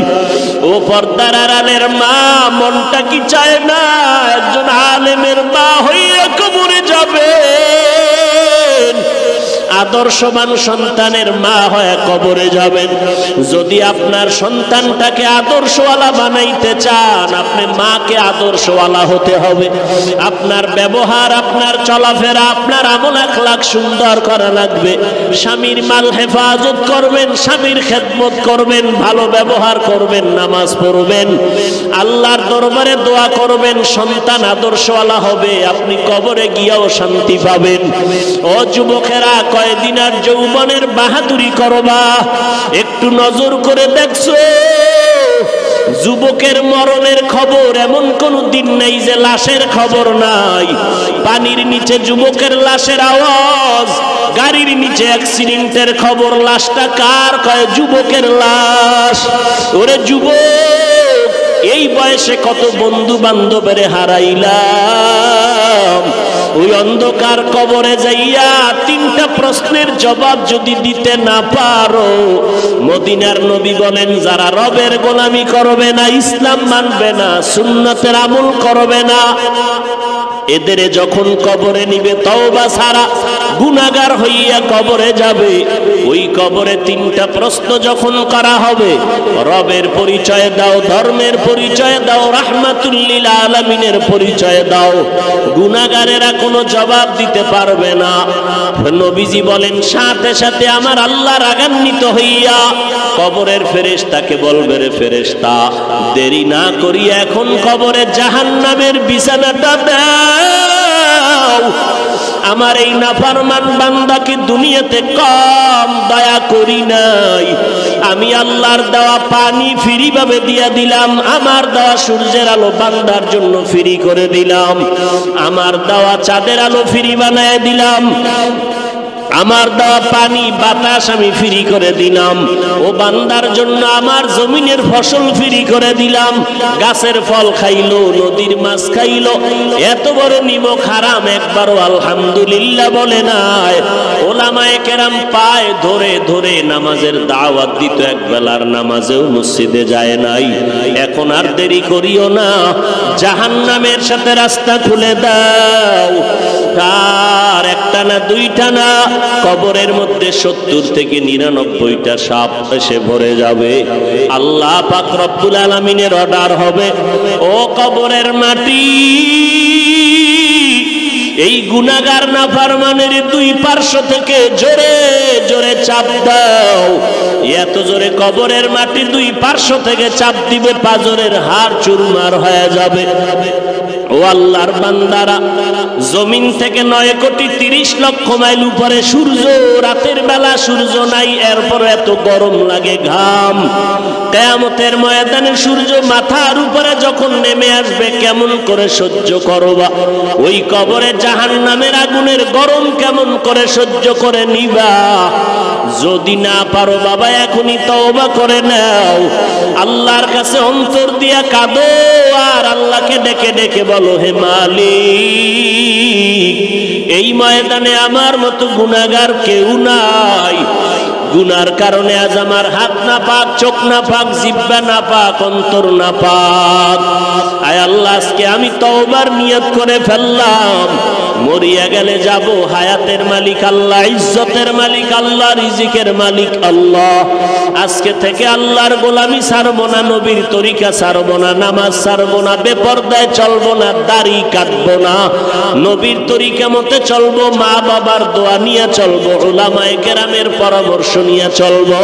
ও পর্দার আড়ালের মা, মনটা কি চায় না একজন আলেমের মা হইয়া কবরে যাবে? আদর্শবান সন্তানের মা হয়ে কবরে যাবেন। যদি আপনার সন্তানটাকে আদর্শওয়ালা বানাইতে চান, আপনি মাকে আদর্শওয়ালা হতে হবে। আপনার ব্যবহার, আপনার চলাফেরা, আপনার আমল আখলাক সুন্দর করা লাগবে। স্বামীর মাল হেফাজত করবেন, স্বামীর খেদমত করবেন, ভালো ব্যবহার করবেন, নামাজ পড়বেন, আল্লাহর দরবারে দোয়া করবেন, সন্তান আদর্শওয়ালা হবে। আপনি কবরে গিয়েও শান্তি পাবেন। ও যুবকেরা, কয়দিন আর যৌবনের বাহাদুরি করবা? একটু নজর করে দেখছো যুবকের মরণের খবর এমন কোন দিন নেই যে লাশের খবর নাই। পানির নিচে যুবকের লাশের আওয়াজ, গাড়ির নিচে অ্যাক্সিডেন্টের খবর, লাশটা কার? কয় যুবকের লাশ। ওরে যুবক, এই বয়সে কত বন্ধু বান্ধবের হারাইলাম। ওই অন্ধকার কবরে যাইয়া তিনটা প্রশ্নের জবাব যদি দিতে না পারো, মদিনার নবী বলেন, যারা রবের গোলামি করবে না, ইসলাম মানবে না, সুন্নতের আমল করবে না, এদের যখন কবরে নিবে তওবা ছাড়া গুনাহগার হইয়া কবরে যাবে। ওই কবরে তিনটা প্রশ্ন যখন করা হবে, রবের পরিচয় দাও, ধর্মের পরিচয় দাও, রাহমাতুল লিল আলামিনের পরিচয় দাও, গুনাহগারেরা কোনো জবাব দিতে পারবে না। নবীজি বলেন, সাথে সাথে আমার আল্লাহ রাগান্বিত হইয়া কবরের ফেরেশতাকে বলবে, রে ফেরেশতা, দেরি না করিয়া এখন কবরে জাহান্নামের বিছানাটা দাও। আমার এই নাফরমান বান্দাকে দুনিয়াতে কম দয়া করি নাই। আমি আল্লাহর দেওয়া পানি ফ্রি ভাবে দিয়া দিলাম, আমার দেওয়া সূর্যের আলো বান্দার জন্য ফ্রি করে দিলাম, আমার দেওয়া চাঁদের আলো ফ্রি বানায় দিলাম, আমার দেওয়া পানি বাতাস আমি ফ্রি করে দিলাম। ও বান্দার জন্য আমার জমিনের ফসল ফ্রি করে দিলাম, গাছের ফল খাইলো, নদীর মাছ খাইলো। এত বড় নিমক হারাম একবারও আলহামদুলিল্লাহ বলে নাই। ওলামায়ে কেরাম পায় ধরে ধরে নামাজের দাওয়াত দিত, এক বেলার নামাজেও মসজিদে যায় নাই। এখন আর দেরি করিও না, জাহান্নামের সাথে রাস্তা খুলে দাও। তার একটা না দুইটা না, কবরের মধ্যে 70 থেকে 99টা সাপ এসে ভরে যাবে। আল্লাহ পাক রব্বুল আলামিনের অর্ডার হবে, ও কবরের মাটি, এই গুনাহগার নাফরমানের দুই পার্শ্ব থেকে জোরে জোরে চাপ দাও। এত জোরে কবরের মাটি দুই পার্শ্ব থেকে চাপ দিবে, পাজরের হাড় চুরমার হয়ে যাবে। ও আল্লাহর বান্দারা, জমিন থেকে 9,30,00,000 মাইল উপরে সূর্য, রাতের বেলা সূর্য নাই, এরপর এত গরম লাগে, ঘাম। কিয়ামতের ময়দানে সূর্য মাথার উপরে যখন নেমে আসবে, কেমন করে সহ্য করবা? ওই কবরে জাহান্নামের আগুনের গরম কেমন করে সহ্য করে নিবা? যদি না পারো বাবা, এখনই তওবা করে নাও, আল্লাহর কাছে অন্তর দিয়া কাঁদো, আর আল্লাহকে ডেকে ডেকে বলো, হে মালিক, এই ময়দানে আমার মতো গুনাহগার কেউ নাই। গুনার কারণে আজ আমার হাত না পাক, চোখ না পাক, জিহ্বা না পাক, অন্তর না পাক। আয় আল্লাহ, আজকে আমি তওবার নিয়ত করে ফেললাম, মরিয়া গেলে যাব, হায়াতের মালিক আল্লাহ, ইজ্জতের মালিক আল্লাহ, রিজিকের মালিক আল্লাহ। আজকে থেকে আল্লাহর গোলামি ছাড়বো না, নবীর তরিকা ছাড়বো না, নামাজ ছাড়বো না, বেপরদায় চলবো না, দাড়ি কাটবো না, নবীর তরিকা মতে চলবো, মা বাবার দোয়া নিয়ে চলবো, উলামায়ে কেরামের পরামর্শ নিয়ে চলবো,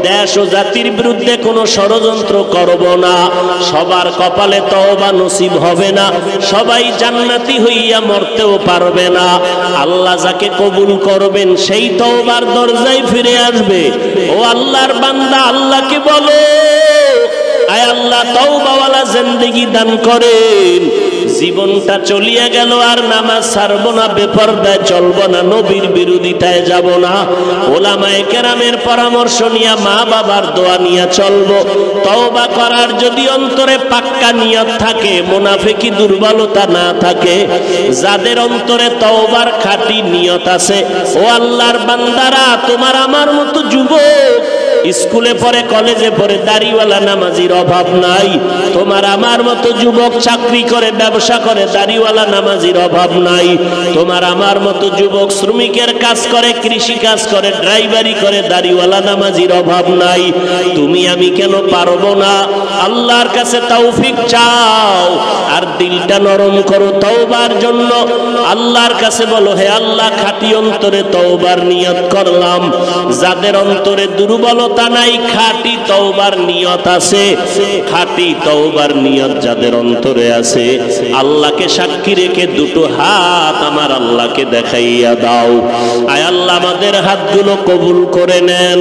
দেশ ও জাতির বিরুদ্ধে কোনো ষড়যন্ত্র করব না। সবার কপালে তওবা নসিব হবে না, সবাই জান্নাতি হইয়া মরতেও পারবে না। আল্লাহ যাকে কবুল করবেন সেই তওবার দরজায় ফিরে আসবে। ও আল্লাহর বান্দা, আল্লাহকে বলো, আয় আল্লাহ তওবাওয়ালা জিন্দেগি দান করেন। জীবনটা চলিয়ে গেল, আর নামাজ ছাড়বো না, বেপরদায় চলবো না, নবীর বিরোধিতায় যাব না, ওলামায়ে কেরামের পরামর্শ নিয়ে, মা বাবার দোয়া নিয়ে চলবো। তওবা করার যদি অন্তরে পাক্কা নিয়ত থাকে, মুনাফিকি দুর্বলতা না থাকে, যাদের অন্তরে তওবার খাঁটি নিয়ত আছে, ও আল্লাহর বান্দারা, তোমার আমার মতো যুবক স্কুলে পড়ে, কলেজে পড়ে, দাড়িওয়ালা নামাজির অভাব নাই। তোমার আমার মতো যুবক চাকরি করে, ব্যবসা করে, দাড়িওয়ালা নামাজির অভাব নাই। তোমার আমার মতো যুবক শ্রমিকের কাজ করে, কৃষি কাজ করে, ড্রাইভারি করে, দাড়িওয়ালা নামাজির অভাব নাই। তুমি আমি কেন পারবো না? আল্লাহর কাছে তৌফিক চাও, আর দিলটা নরম করো তওবার জন্য। আল্লাহর কাছে বলো, হে আল্লাহ, খাঁটি অন্তরে তওবার নিয়ত করলাম। যাদের অন্তরে দুর্বলতা নাই, খাঁটি তওবার নিয়ত আছে, খাঁটি তওবার নিয়ত যাদের অন্তরে আছে, আল্লাহকে সাক্ষী রেখে দুটো হাত আমার আল্লাহকে দেখাইয়া দাও। আয় আল্লাহ, আমাদের হাতগুলো কবুল করে নেন।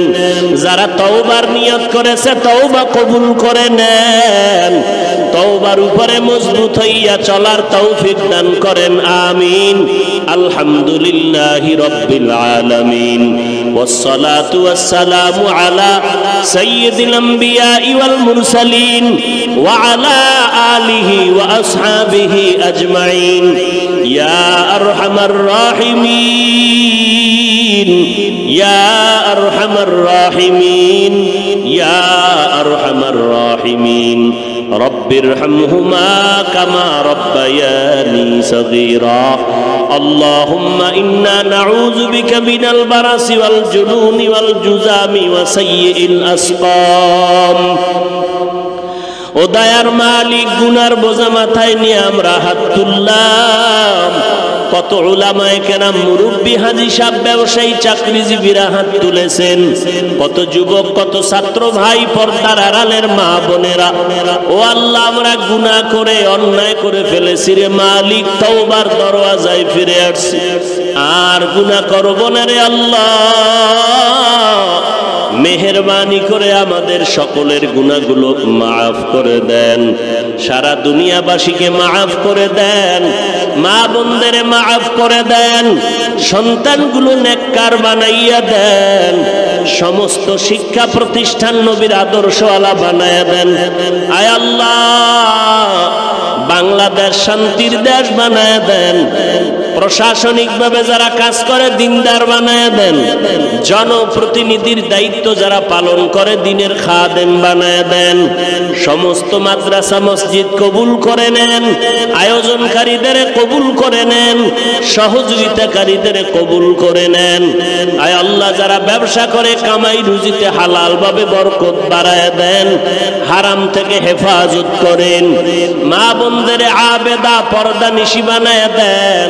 যারা তওবার নিয়ত করেছে, তওবা কবুল করে নেন। তওবার উপরে মজবুত হইয়া চলার তৌফিক দান করেন, আমিন। আলহামদুলিল্লাহি রাব্বিল আলামিন, ওয়াসসালাতু ওয়াসসালামু আলা সাইয়্যিদিল আমবিয়া ওয়াল মুরসালিন ওয়া আলা আলিহি ওয়া আসহাবিহি আজমাইন। ইয়া আরহামার রাহিমিন, ইয়া আরহামার রাহিমিন, ইয়া আরহামার রাহিমিন। রব্বিরহামহুমা কামা রব্বায়ানি সগীরা। আল্লাহুম্মা ইন্না নাউযু বিকা মিনাল বারাসি ওয়াল জুনুনি ওয়াল জুযামি ওয়া সাইয়্যিল আসকাম। ও দয়ার মালিক, গুনার বোঝা মাথায় নিয়ে আমরা হাত তুললাম। কত উলামায়ে কেরাম, মুরব্বী, হাজী সাহেব, ব্যবসায়ী, চাকরিজীবীরা হাত তুলেছেন। কত যুবক, কত ছাত্র ভাই, পর্দার আড়ালের মা বোনেরা। ও আল্লাহ, আমরা গুনাহ করে, অন্যায় করে ফেলেছি রে মালিক, তওবার দরওয়াজায় ফিরে আসছি, আর গুনাহ করব না রে আল্লাহ। মেহেরবানি করে আমাদের সকলের গুনাহগুলো মাফ করে দেন, সারা দুনিয়াবাসীকে মাফ করে দেন, মা বোনদের মাফ করে দেন, সন্তানগুলো নেককার বানাইয়া দেন, সমস্ত শিক্ষা প্রতিষ্ঠান নবীর আদর্শওয়ালা বানাইয়া দেন। আয় আল্লাহ, বাংলাদেশ শান্তির দেশ বানাইয়া দেন, প্রশাসনিকভাবে যারা কাজ করে দিনদার বানায় দেন, জনপ্রতিনিধির দায়িত্ব যারা পালন করে দিনের খাদেম বানায় দেন, সমস্ত মাদ্রাসা মসজিদ কবুল করে নেন, আয়োজনকারীদের কবুল করে নেন, সহযোগিতাকারীদের কবুল করে নেন। আয় আল্লাহ, যারা ব্যবসা করে কামাই রুজিতে হালাল ভাবে বরকত বাড়ায় দেন, হারাম থেকে হেফাজত করেন, মা বোনদের আবেদা পর্দা নিশি বানায় দেন।